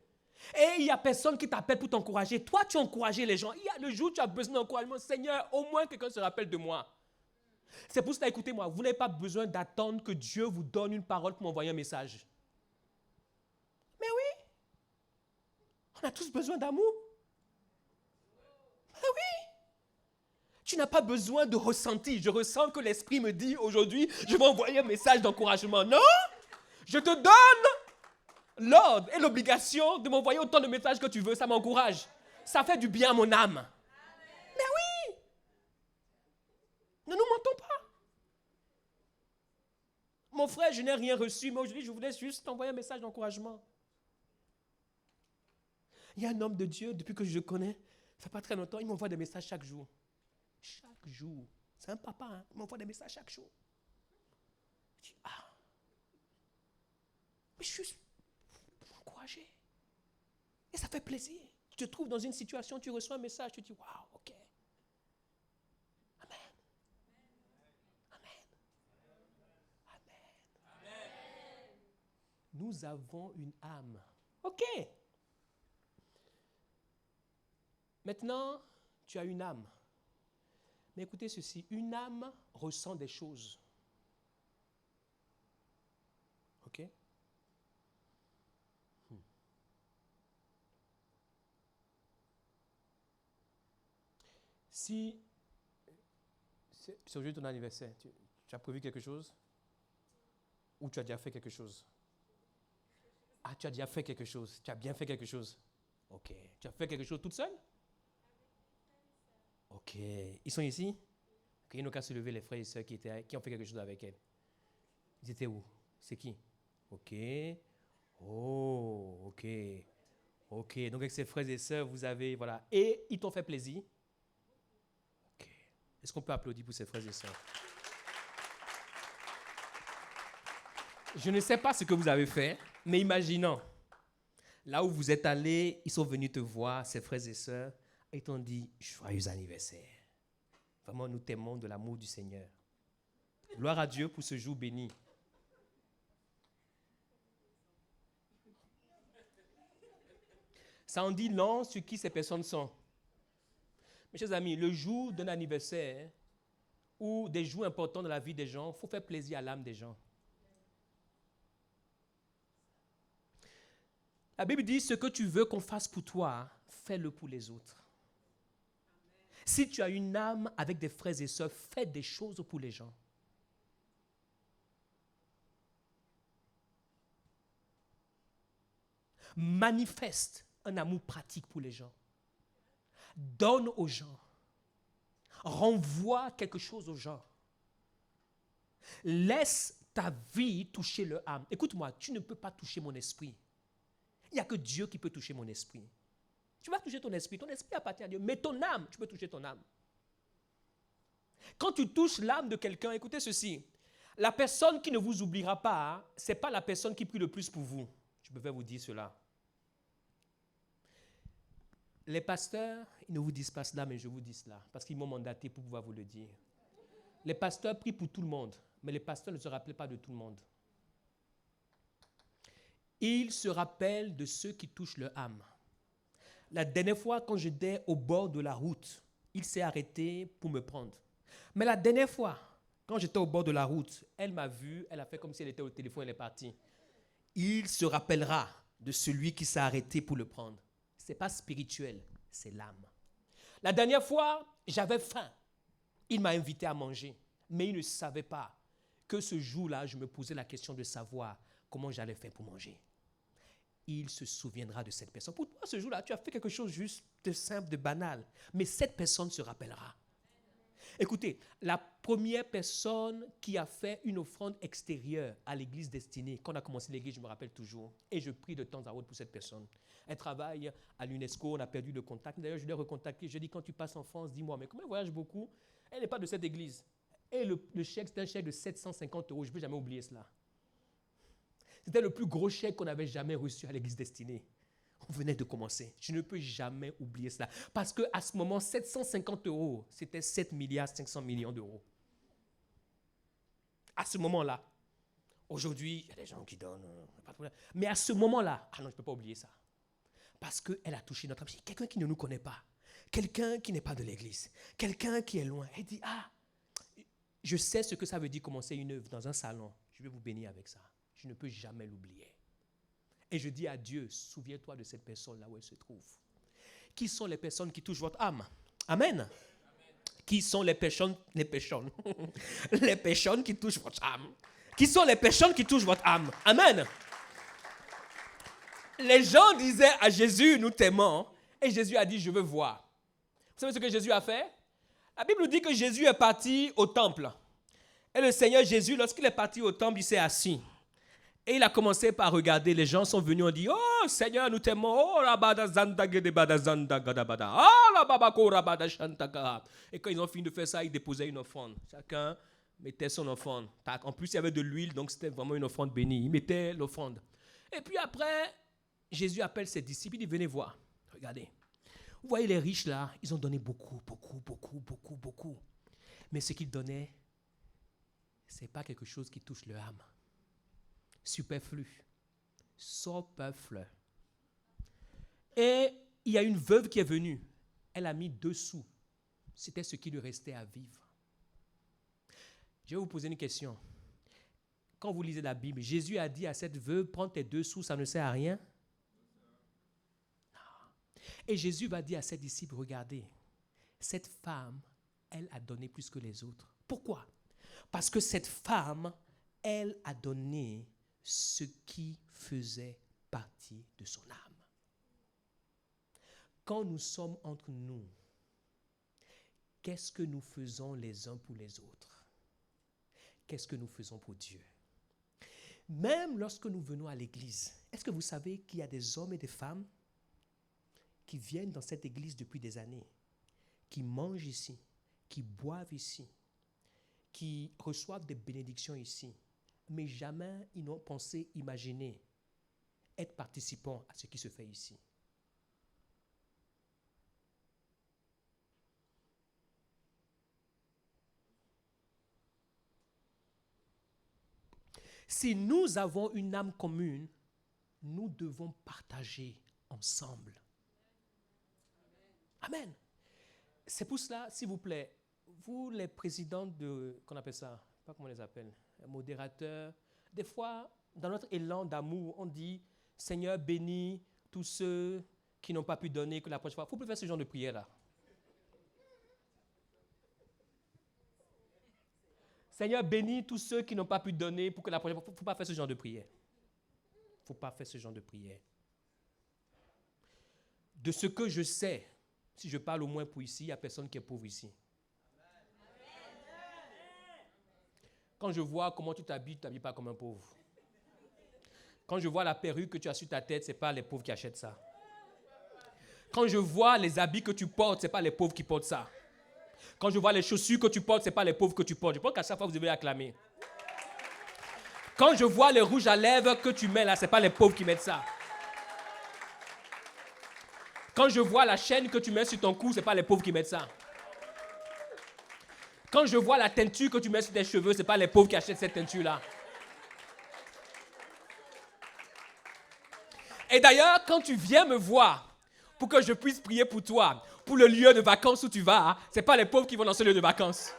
S1: Et il n'y a personne qui t'appelle pour t'encourager. Toi, tu encourages les gens. Il y a le jour où tu as besoin d'encouragement. Seigneur, au moins quelqu'un se rappelle de moi. C'est pour cela, écoutez-moi, vous n'avez pas besoin d'attendre que Dieu vous donne une parole pour m'envoyer un message. Mais oui, on a tous besoin d'amour. Mais oui. Tu n'as pas besoin de ressenti. Je ressens que l'Esprit me dit aujourd'hui, je vais envoyer un message d'encouragement. Non, je te donne l'ordre et l'obligation de m'envoyer autant de messages que tu veux. Ça m'encourage. Ça fait du bien à mon âme. Mais oui. Ne nous mentons pas. Mon frère, je n'ai rien reçu, mais aujourd'hui, je voulais juste t'envoyer un message d'encouragement. Il y a un homme de Dieu, depuis que je le connais, ça fait pas très longtemps, il m'envoie des messages chaque jour. Chaque jour. C'est un papa, hein? Il m'envoie des messages chaque jour. Je dis, mais je suis encouragé. Et ça fait plaisir. Tu te trouves dans une situation, tu reçois un message, tu te dis, waouh, ok. Amen. Amen. Amen. Nous avons une âme. Ok. Maintenant, tu as une âme. Mais écoutez ceci, une âme ressent des choses. OK? Si c'est aujourd'hui ton anniversaire, tu as prévu quelque chose? Ou tu as déjà fait quelque chose? Ah, tu as déjà fait quelque chose. Tu as bien fait quelque chose. OK. Tu as fait quelque chose toute seule? OK. Ils sont ici? OK. Ils n'ont qu'à se lever, les frères et sœurs qui ont fait quelque chose avec elle. Ils étaient où? C'est qui? OK. Oh, OK. OK. Donc, avec ses frères et sœurs, vous avez, voilà. Et ils t'ont fait plaisir? OK. Est-ce qu'on peut applaudir pour ses frères et sœurs? Je ne sais pas ce que vous avez fait, mais imaginons, là où vous êtes allés, ils sont venus te voir, ses frères et sœurs, et t'ont dit « Joyeux anniversaire ». Vraiment, nous t'aimons de l'amour du Seigneur. Gloire à Dieu pour ce jour béni. Ça en dit long sur qui ces personnes sont. Mes chers amis, le jour d'un anniversaire ou des jours importants dans la vie des gens, il faut faire plaisir à l'âme des gens. La Bible dit, ce que tu veux qu'on fasse pour toi, fais-le pour les autres. Si tu as une âme avec des frères et sœurs, fais des choses pour les gens. Manifeste un amour pratique pour les gens. Donne aux gens. Renvoie quelque chose aux gens. Laisse ta vie toucher leur âme. Écoute-moi, tu ne peux pas toucher mon esprit. Il n'y a que Dieu qui peut toucher mon esprit. Tu vas toucher ton esprit appartient à Dieu, mais ton âme, tu peux toucher ton âme. Quand tu touches l'âme de quelqu'un, écoutez ceci, la personne qui ne vous oubliera pas, ce n'est pas la personne qui prie le plus pour vous. Je peux vous dire cela. Les pasteurs, ils ne vous disent pas cela, mais je vous dis cela, parce qu'ils m'ont mandaté pour pouvoir vous le dire. Les pasteurs prient pour tout le monde, mais les pasteurs ne se rappellent pas de tout le monde. Ils se rappellent de ceux qui touchent leur âme. La dernière fois, quand j'étais au bord de la route, il s'est arrêté pour me prendre. Mais la dernière fois, quand j'étais au bord de la route, elle m'a vu, elle a fait comme si elle était au téléphone, elle est partie. Il se rappellera de celui qui s'est arrêté pour le prendre. Ce n'est pas spirituel, c'est l'âme. La dernière fois, j'avais faim. Il m'a invité à manger, mais il ne savait pas que ce jour-là, je me posais la question de savoir comment j'allais faire pour manger. Il se souviendra de cette personne. Pour toi, ce jour-là, tu as fait quelque chose juste de simple, de banal, mais cette personne se rappellera. Écoutez, la première personne qui a fait une offrande extérieure à l'église destinée, quand on a commencé l'église, je me rappelle toujours, et je prie de temps à autre pour cette personne. Elle travaille à l'UNESCO, on a perdu le contact. D'ailleurs, je l'ai recontacté. Je dis, quand tu passes en France, dis-moi, mais comme elle voyage beaucoup, elle n'est pas de cette église. Et le chèque, c'était un chèque de 750 €. Je ne peux jamais oublier cela. C'était le plus gros chèque qu'on avait jamais reçu à l'église destinée. On venait de commencer. Je ne peux jamais oublier cela. Parce qu'à ce moment, 750 €, c'était 7 milliards 500 millions d'euros. À ce moment-là. Aujourd'hui, il y a des gens qui donnent, pas de problème. Mais à ce moment-là, ah non, je ne peux pas oublier ça. Parce qu'elle a touché notre âme. Quelqu'un qui ne nous connaît pas. Quelqu'un qui n'est pas de l'église. Quelqu'un qui est loin. Elle dit, ah, je sais ce que ça veut dire commencer une œuvre dans un salon. Je vais vous bénir avec ça. Je ne peux jamais l'oublier. Et je dis à Dieu, souviens-toi de cette personne là où elle se trouve. Qui sont les personnes qui touchent votre âme? Amen. Amen. Qui sont les personnes les personnes qui touchent votre âme? Qui sont les personnes qui touchent votre âme? Amen. Les gens disaient à Jésus, nous t'aimons. Et Jésus a dit, je veux voir. Vous savez ce que Jésus a fait? La Bible nous dit que Jésus est parti au temple. Et le Seigneur Jésus, lorsqu'il est parti au temple, il s'est assis. Et il a commencé par regarder. Les gens sont venus, on dit, oh Seigneur, nous t'aimons. Oh, et quand ils ont fini de faire ça, ils déposaient une offrande. Chacun mettait son offrande. En plus, il y avait de l'huile, donc c'était vraiment une offrande bénie. Ils mettaient l'offrande. Et puis après, Jésus appelle ses disciples, il dit, venez voir. Regardez. Vous voyez les riches là, ils ont donné beaucoup. Mais ce qu'ils donnaient, ce n'est pas quelque chose qui touche leur âme. Superflu. Et il y a une veuve qui est venue. Elle a mis 2 sous. C'était ce qui lui restait à vivre. Je vais vous poser une question. quand vous lisez la Bible, Jésus a dit à cette veuve, prends tes 2 sous, ça ne sert à rien. Et Jésus va dire à ses disciples, regardez, cette femme, elle a donné plus que les autres. Pourquoi? Parce que cette femme, elle a donné ce qui faisait partie de son âme. Quand nous sommes entre nous, qu'est-ce que nous faisons les uns pour les autres? Qu'est-ce que nous faisons pour Dieu? Même lorsque nous venons à l'église, est-ce que vous savez qu'il y a des hommes et des femmes qui viennent dans cette église depuis des années, qui mangent ici, qui boivent ici, qui reçoivent des bénédictions ici, mais jamais ils n'ont pensé, imaginé être participants à ce qui se fait ici. Si nous avons une âme commune, nous devons partager ensemble. Amen. C'est pour cela, s'il vous plaît, vous les présidents de, qu'on appelle ça, pas comment on les appelle, modérateurs, des fois, dans notre élan d'amour, on dit, Seigneur, bénis tous ceux qui n'ont pas pu donner que la prochaine fois. Il ne faut plus faire ce genre de prière-là. Seigneur, bénis tous ceux qui n'ont pas pu donner pour que la prochaine fois. Il ne faut pas faire ce genre de prière. Il ne faut pas faire ce genre de prière. De ce que je sais, si je parle au moins pour ici, il n'y a personne qui est pauvre ici. Quand je vois comment tu t'habilles, tu ne t'habilles pas comme un pauvre. Quand je vois la perruque que tu as sur ta tête, ce n'est pas les pauvres qui achètent ça. Quand je vois les habits que tu portes, ce n'est pas les pauvres qui portent ça. Quand je vois les chaussures que tu portes, ce n'est pas les pauvres que tu portes. Je pense qu'à chaque fois, vous devez acclamer. Quand je vois les rouges à lèvres que tu mets là, ce n'est pas les pauvres qui mettent ça. Quand je vois la chaîne que tu mets sur ton cou, ce n'est pas les pauvres qui mettent ça. Quand je vois la teinture que tu mets sur tes cheveux, ce n'est pas les pauvres qui achètent cette teinture-là. Et d'ailleurs, quand tu viens me voir pour que je puisse prier pour toi, pour le lieu de vacances où tu vas, ce n'est pas les pauvres qui vont dans ce lieu de vacances.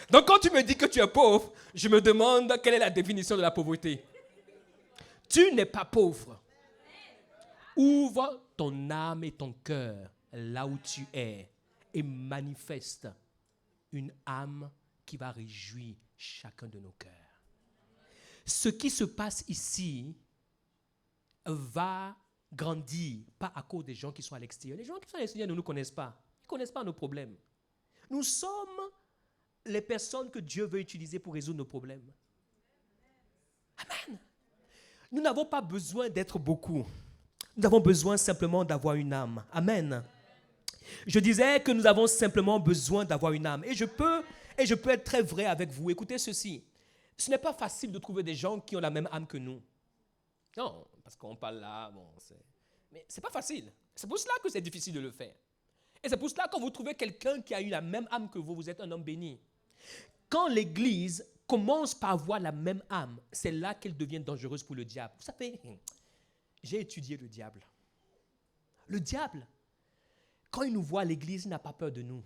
S1: Donc quand tu me dis que tu es pauvre, je me demande quelle est la définition de la pauvreté. Tu n'es pas pauvre. Ouvre ton âme et ton cœur là où tu es et manifeste une âme qui va réjouir chacun de nos cœurs. Ce qui se passe ici va grandir, pas à cause des gens qui sont à l'extérieur. Les gens qui sont à l'extérieur ne nous connaissent pas. Ils ne connaissent pas nos problèmes. Nous sommes les personnes que Dieu veut utiliser pour résoudre nos problèmes. Amen. Nous n'avons pas besoin d'être beaucoup. Nous avons besoin simplement d'avoir une âme. Amen. Je disais que nous avons simplement besoin d'avoir une âme. Et je peux être très vrai avec vous. Écoutez ceci. Ce n'est pas facile de trouver des gens qui ont la même âme que nous. Non, parce qu'on parle là, mais ce n'est pas facile. C'est pour cela que c'est difficile de le faire. Et c'est pour cela que quand vous trouvez quelqu'un qui a eu la même âme que vous, vous êtes un homme béni. Quand l'Église commence par avoir la même âme, c'est là qu'elle devient dangereuse pour le diable. Vous savez, j'ai étudié le diable. Le diable, quand il nous voit à l'Église, il n'a pas peur de nous.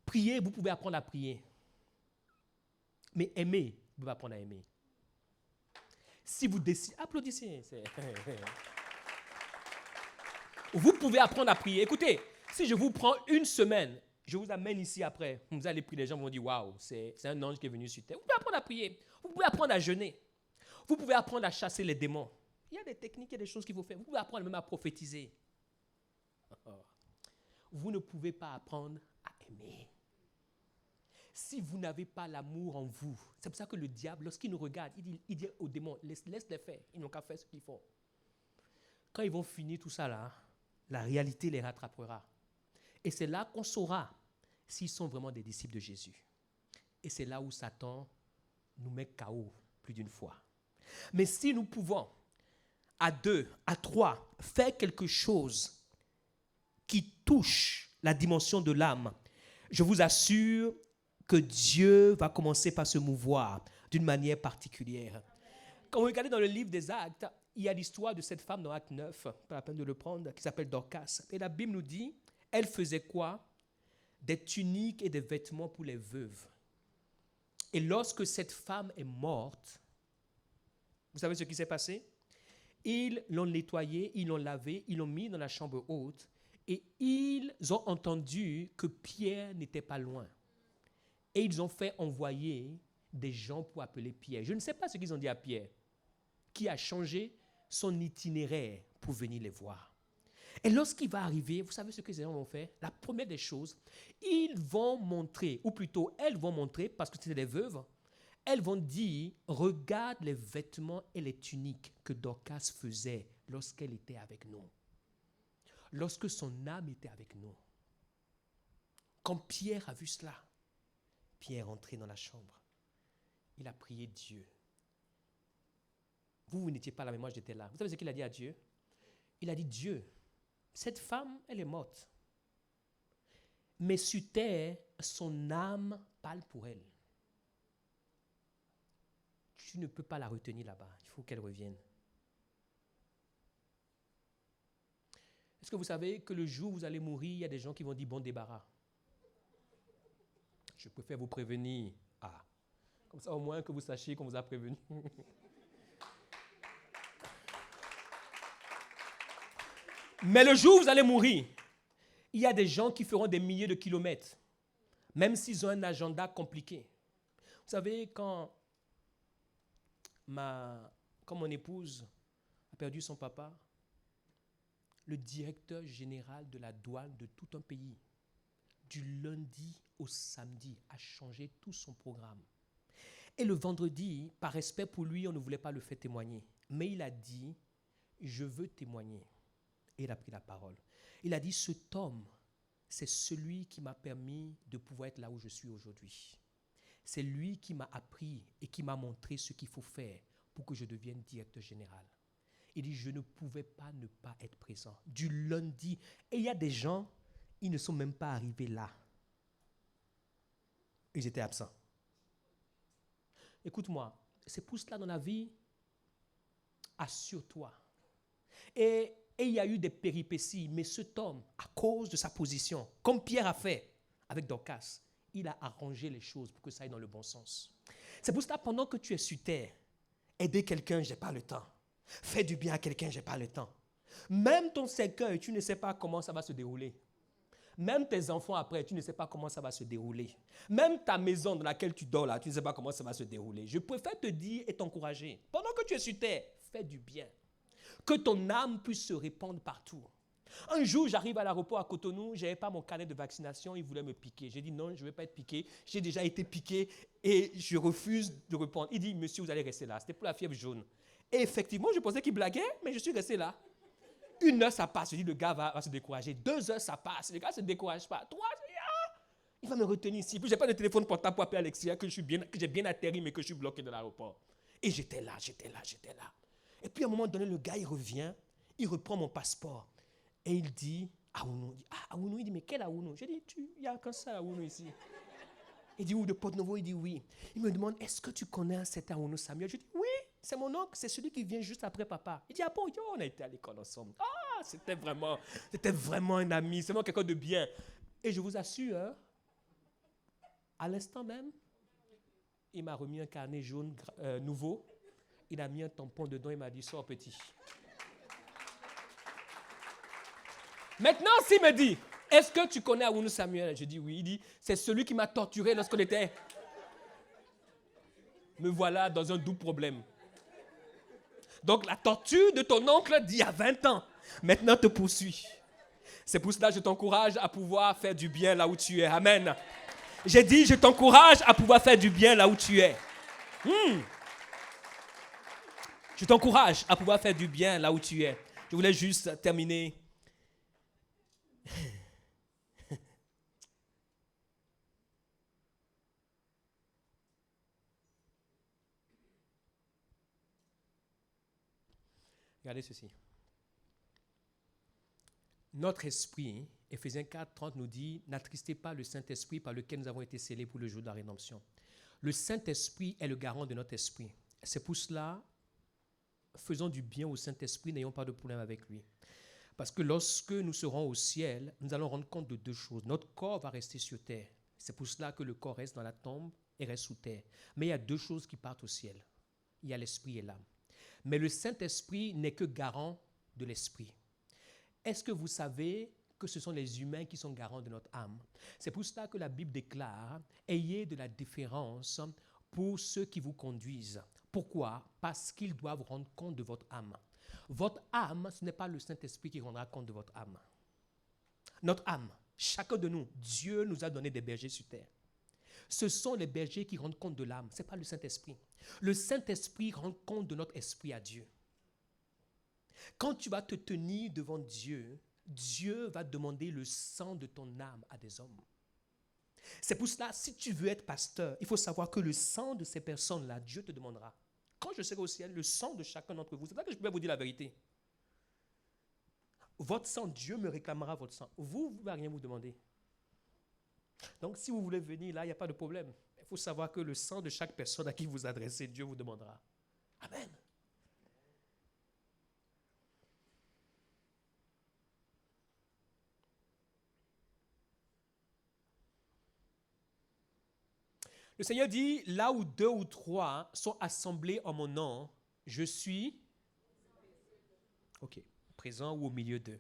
S1: Prier, vous pouvez apprendre à prier. Mais aimer, vous pouvez apprendre à aimer. Si vous décidez, applaudissez. Vous pouvez apprendre à prier. Écoutez, si je vous prends une semaine, je vous amène ici après, vous allez prier, les gens vont dire, waouh, c'est un ange qui est venu sur terre. Vous pouvez apprendre à prier. Vous pouvez apprendre à jeûner. Vous pouvez apprendre à chasser les démons. Il y a des techniques, il y a des choses qu'il faut faire. Vous pouvez apprendre même à prophétiser. Vous ne pouvez pas apprendre à aimer. Si vous n'avez pas l'amour en vous, c'est pour ça que le diable, lorsqu'il nous regarde, il dit aux démons, laisse-les faire, ils n'ont qu'à faire ce qu'ils font. Quand ils vont finir tout ça là, la réalité les rattrapera. Et c'est là qu'on saura s'ils sont vraiment des disciples de Jésus. Et c'est là où Satan nous met KO plus d'une fois. Mais si nous pouvons, à 2, à 3, faire quelque chose qui touche la dimension de l'âme, je vous assure que Dieu va commencer par se mouvoir d'une manière particulière. Quand vous regardez dans le livre des Actes, il y a l'histoire de cette femme dans Acte 9, pas la peine de le prendre, qui s'appelle Dorcas. Et la Bible nous dit, elle faisait quoi? Des tuniques et des vêtements pour les veuves. Et lorsque cette femme est morte, vous savez ce qui s'est passé? Ils l'ont nettoyé, ils l'ont lavé, ils l'ont mis dans la chambre haute et ils ont entendu que Pierre n'était pas loin. Et ils ont fait envoyer des gens pour appeler Pierre. Je ne sais pas ce qu'ils ont dit à Pierre, qui a changé son itinéraire pour venir les voir. Et lorsqu'il va arriver, vous savez ce que ces gens vont faire? La première des choses, ils vont montrer, ou plutôt elles vont montrer, parce que c'était des veuves, elles vont dire, regarde les vêtements et les tuniques que Dorcas faisait lorsqu'elle était avec nous. Lorsque son âme était avec nous. Quand Pierre a vu cela, Pierre est entré dans la chambre. Il a prié Dieu. Vous n'étiez pas là, mais moi j'étais là. Vous savez ce qu'il a dit à Dieu? Il a dit, Dieu, cette femme, elle est morte. Mais sur terre, son âme parle pour elle. Tu ne peux pas la retenir là-bas. Il faut qu'elle revienne. Est-ce que vous savez que le jour où vous allez mourir, il y a des gens qui vont dire bon débarras? Je préfère vous prévenir. Ah, comme ça au moins que vous sachiez qu'on vous a prévenu. Mais le jour où vous allez mourir, il y a des gens qui feront des milliers de kilomètres, même s'ils ont un agenda compliqué. Vous savez, quand mon épouse a perdu son papa, le directeur général de la douane de tout un pays, du lundi au samedi, a changé tout son programme. Et le vendredi, par respect pour lui, on ne voulait pas le faire témoigner. Mais il a dit, je veux témoigner. Et il a pris la parole. Il a dit, cet homme, c'est celui qui m'a permis de pouvoir être là où je suis aujourd'hui. C'est lui qui m'a appris et qui m'a montré ce qu'il faut faire pour que je devienne directeur général. Il dit, je ne pouvais pas ne pas être présent. Du lundi. Et il y a des gens, ils ne sont même pas arrivés là. Ils étaient absents. Écoute-moi, c'est pour cela dans la vie, assure-toi. Et il y a eu des péripéties, mais cet homme, à cause de sa position, comme Pierre a fait avec Dorcas, il a arrangé les choses pour que ça aille dans le bon sens. C'est pour cela, pendant que tu es sur terre, aider quelqu'un, je n'ai pas le temps. Fais du bien à quelqu'un, je n'ai pas le temps. Même ton cercueil, tu ne sais pas comment ça va se dérouler. Même tes enfants après, tu ne sais pas comment ça va se dérouler. Même ta maison dans laquelle tu dors là, tu ne sais pas comment ça va se dérouler. Je préfère te dire et t'encourager. Pendant que tu es sur terre, fais du bien. Que ton âme puisse se répandre partout. Un jour, j'arrive à l'aéroport à Cotonou, je n'avais pas mon carnet de vaccination, ils voulaient me piquer. J'ai dit non, je ne vais pas être piqué. J'ai déjà été piqué et je refuse de répondre. Il dit, monsieur, vous allez rester là. C'était pour la fièvre jaune. Et effectivement, je pensais qu'il blaguait, mais je suis resté là. 1 heure, ça passe. Je dis, le gars va se décourager. 2 heures, ça passe. Le gars ne se décourage pas. 3 heures, il va me retenir ici. Puis, je n'ai pas de téléphone portable pour appeler Alexia, que j'ai bien atterri, mais que je suis bloqué dans l'aéroport. Et j'étais là. Et puis, à un moment donné, le gars, il revient, il reprend mon passeport. Et il dit, Aounou. Aounou, il dit, mais quel Aounou? J'ai dit, il n'y a qu'un seul Aounou ici. Il dit, où de Porte-Nouveau? Il dit, oui. Il me demande, est-ce que tu connais un certain Aounou Samuel? Je dis, oui, c'est mon oncle, c'est celui qui vient juste après papa. Il dit, ah bon, on a été à l'école ensemble. Ah, c'était vraiment un ami, c'est vraiment quelqu'un de bien. Et je vous assure, hein, à l'instant même, il m'a remis un carnet jaune nouveau. Il a mis un tampon dedans, il m'a dit, sors petit. Maintenant, s'il me dit, est-ce que tu connais Aounou Samuel? Je dis oui. Il dit, c'est celui qui m'a torturé lorsqu'on était. Me voilà dans un doux problème. Donc la torture de ton oncle d'il y a 20 ans, maintenant te poursuit. C'est pour cela que je t'encourage à pouvoir faire du bien là où tu es. Amen. J'ai dit, je t'encourage à pouvoir faire du bien là où tu es. Je t'encourage à pouvoir faire du bien là où tu es. Je voulais juste terminer. Regardez ceci. Notre esprit, Éphésiens 4, 30 nous dit, n'attristez pas le Saint-Esprit par lequel nous avons été scellés pour le jour de la rédemption. Le Saint-Esprit est le garant de notre esprit. C'est pour cela, faisons du bien au Saint-Esprit, n'ayons pas de problème avec lui. Parce que lorsque nous serons au ciel, nous allons rendre compte de deux choses. Notre corps va rester sur terre. C'est pour cela que le corps reste dans la tombe et reste sous terre. Mais il y a deux choses qui partent au ciel. Il y a l'esprit et l'âme. Mais le Saint-Esprit n'est que garant de l'esprit. Est-ce que vous savez que ce sont les humains qui sont garants de notre âme? C'est pour cela que la Bible déclare « Ayez de la déférence pour ceux qui vous conduisent ». Pourquoi? Parce qu'ils doivent rendre compte de votre âme. Votre âme, ce n'est pas le Saint-Esprit qui rendra compte de votre âme. Notre âme, chacun de nous, Dieu nous a donné des bergers sur terre. Ce sont les bergers qui rendent compte de l'âme, ce n'est pas le Saint-Esprit. Le Saint-Esprit rend compte de notre esprit à Dieu. Quand tu vas te tenir devant Dieu, Dieu va demander le sang de ton âme à des hommes. C'est pour cela, si tu veux être pasteur, il faut savoir que le sang de ces personnes-là, Dieu te demandera. Quand je serai au ciel, le sang de chacun d'entre vous, c'est là que je peux vous dire la vérité. Votre sang, Dieu me réclamera votre sang. Vous ne pouvez rien vous demander. Donc, si vous voulez venir là, il n'y a pas de problème. Il faut savoir que le sang de chaque personne à qui vous adressez, Dieu vous demandera. Amen. Le Seigneur dit, là où 2 ou 3 sont assemblés en mon nom, je suis présent ou au milieu d'eux.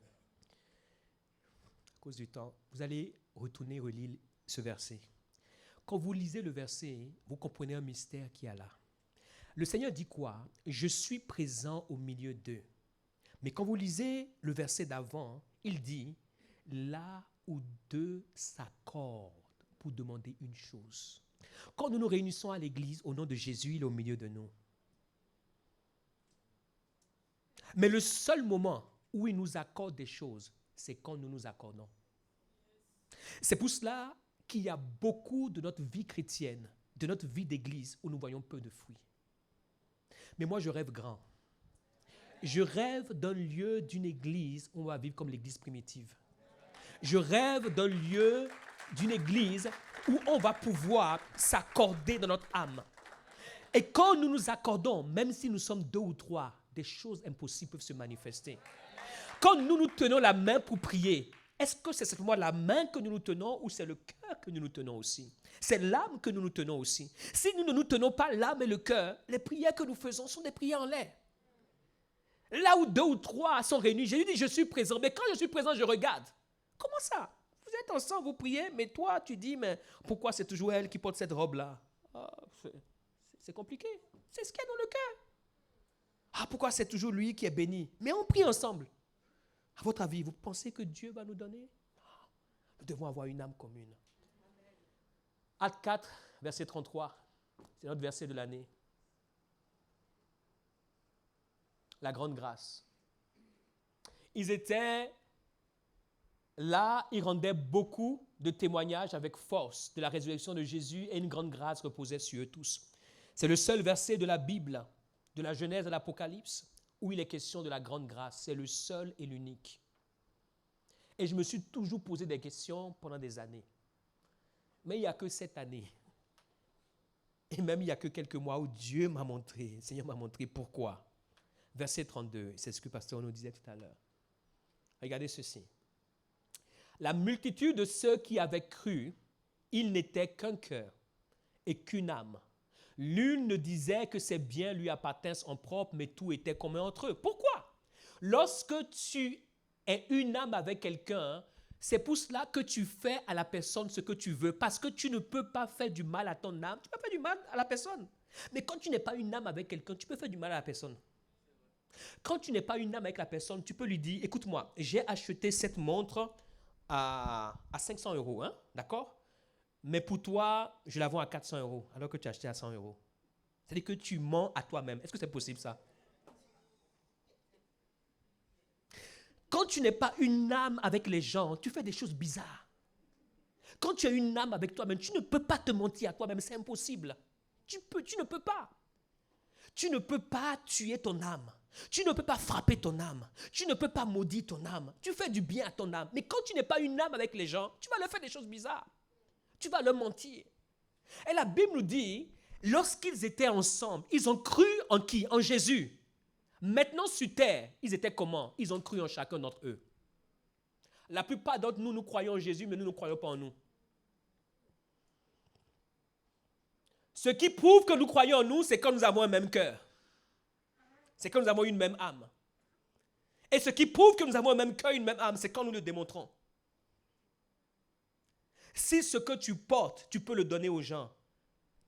S1: À cause du temps, vous allez retourner relire ce verset. Quand vous lisez le verset, vous comprenez un mystère qui est là. Le Seigneur dit quoi? Je suis présent au milieu d'eux. Mais quand vous lisez le verset d'avant, il dit, là où 2 s'accordent pour demander une chose. Quand nous nous réunissons à l'église, au nom de Jésus, il est au milieu de nous. Mais le seul moment où il nous accorde des choses, c'est quand nous nous accordons. C'est pour cela qu'il y a beaucoup de notre vie chrétienne, de notre vie d'église, où nous voyons peu de fruits. Mais moi, je rêve grand. Je rêve d'un lieu, d'une église où on va vivre comme l'église primitive. Je rêve d'un lieu, d'une église où on va pouvoir s'accorder dans notre âme. Et quand nous nous accordons, même si nous sommes 2 ou 3, des choses impossibles peuvent se manifester. Quand nous nous tenons la main pour prier, est-ce que c'est simplement la main que nous nous tenons ou c'est le cœur que nous nous tenons aussi? C'est l'âme que nous nous tenons aussi. Si nous ne nous tenons pas l'âme et le cœur, les prières que nous faisons sont des prières en l'air. Là où 2 ou 3 sont réunis, Jésus dit, je suis présent. Mais quand je suis présent, je regarde. Comment ça? Vous êtes ensemble, vous priez, mais toi, tu dis, mais pourquoi c'est toujours elle qui porte cette robe-là? C'est compliqué. C'est ce qu'il y a dans le cœur. Pourquoi c'est toujours lui qui est béni? Mais on prie ensemble. À votre avis, vous pensez que Dieu va nous donner? Nous devons avoir une âme commune. Acte 4, verset 33. C'est notre verset de l'année. La grande grâce. Ils étaient là, ils rendaient beaucoup de témoignages avec force de la résurrection de Jésus et une grande grâce reposait sur eux tous. C'est le seul verset de la Bible, de la Genèse à l'Apocalypse, où il est question de la grande grâce. C'est le seul et l'unique. Et je me suis toujours posé des questions pendant des années. Mais il n'y a que cette année. Et même il n'y a que quelques mois où Dieu m'a montré, le Seigneur m'a montré pourquoi. Verset 32, c'est ce que le pasteur nous disait tout à l'heure. Regardez ceci. La multitude de ceux qui avaient cru, ils n'étaient qu'un cœur et qu'une âme. L'une ne disait que ses biens lui appartinssent en propre, mais tout était commun entre eux. Pourquoi? Lorsque tu es une âme avec quelqu'un, c'est pour cela que tu fais à la personne ce que tu veux, parce que tu ne peux pas faire du mal à ton âme, tu peux faire du mal à la personne. Mais quand tu n'es pas une âme avec quelqu'un, tu peux faire du mal à la personne. Quand tu n'es pas une âme avec la personne, tu peux lui dire, écoute-moi, j'ai acheté cette montre à 500 €, hein, d'accord? Mais pour toi, je la vends à 400 € alors que tu as acheté à 100 €. C'est-à-dire que tu mens à toi-même. Est-ce que c'est possible ça? Quand tu n'es pas une âme avec les gens, tu fais des choses bizarres. Quand tu as une âme avec toi-même, tu ne peux pas te mentir à toi-même, c'est impossible. Tu ne peux pas. Tu ne peux pas tuer ton âme. Tu ne peux pas frapper ton âme. Tu ne peux pas maudire ton âme. Tu fais du bien à ton âme. Mais quand tu n'es pas une âme avec les gens, tu vas leur faire des choses bizarres. Tu vas leur mentir. Et la Bible nous dit, lorsqu'ils étaient ensemble, ils ont cru en qui? En Jésus. Maintenant, sur terre, ils étaient comment? Ils ont cru en chacun d'entre eux. La plupart d'entre nous, nous croyons en Jésus, mais nous ne croyons pas en nous. Ce qui prouve que nous croyons en nous, c'est quand nous avons un même cœur. C'est quand nous avons une même âme. Et ce qui prouve que nous avons un même cœur, une même âme, c'est quand nous le démontrons. Si ce que tu portes, tu peux le donner aux gens.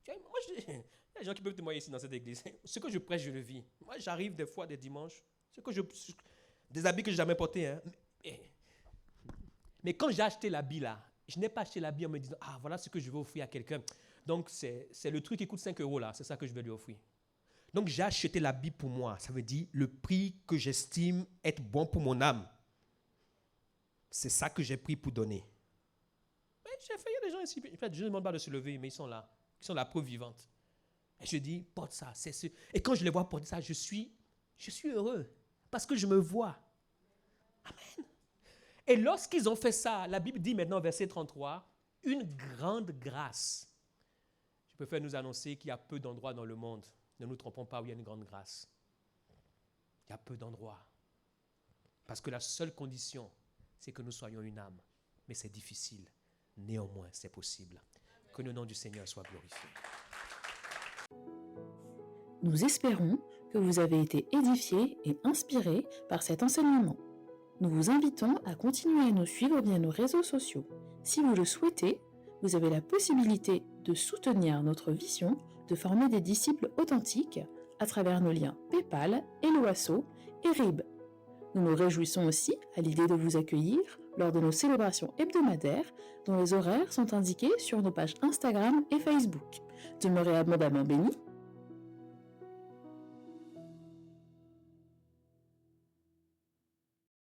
S1: Moi, il y a des gens qui peuvent témoigner ici dans cette église. Ce que je prêche, je le vis. Moi, j'arrive des fois, des dimanches, des habits que je n'ai jamais portés. Hein. Mais quand j'ai acheté l'habit là, je n'ai pas acheté l'habit en me disant, ah, voilà ce que je vais offrir à quelqu'un. Donc, c'est le truc qui coûte 5 € là, c'est ça que je vais lui offrir. Donc, j'ai acheté l'habit pour moi. Ça veut dire le prix que j'estime être bon pour mon âme. C'est ça que j'ai pris pour donner. Mais j'ai fait, il y a des gens ici, je ne demande pas de se lever, mais ils sont là. Ils sont la preuve vivante. Et je dis, porte ça. Et quand je les vois porter ça, je suis heureux. Parce que je me vois. Amen. Et lorsqu'ils ont fait ça, la Bible dit maintenant, verset 33, une grande grâce. Je préfère nous annoncer qu'il y a peu d'endroits dans le monde, ne nous trompons pas, où il y a une grande grâce. Il y a peu d'endroits. Parce que la seule condition, c'est que nous soyons une âme. Mais c'est difficile. Néanmoins, c'est possible. Que le nom du Seigneur soit glorifié.
S2: Nous espérons que vous avez été édifiés et inspirés par cet enseignement. Nous vous invitons à continuer à nous suivre via nos réseaux sociaux. Si vous le souhaitez, vous avez la possibilité de soutenir notre vision de former des disciples authentiques à travers nos liens PayPal, Helloasso et RIB. Nous nous réjouissons aussi à l'idée de vous accueillir lors de nos célébrations hebdomadaires dont les horaires sont indiqués sur nos pages Instagram et Facebook. Demeurez abondamment bénis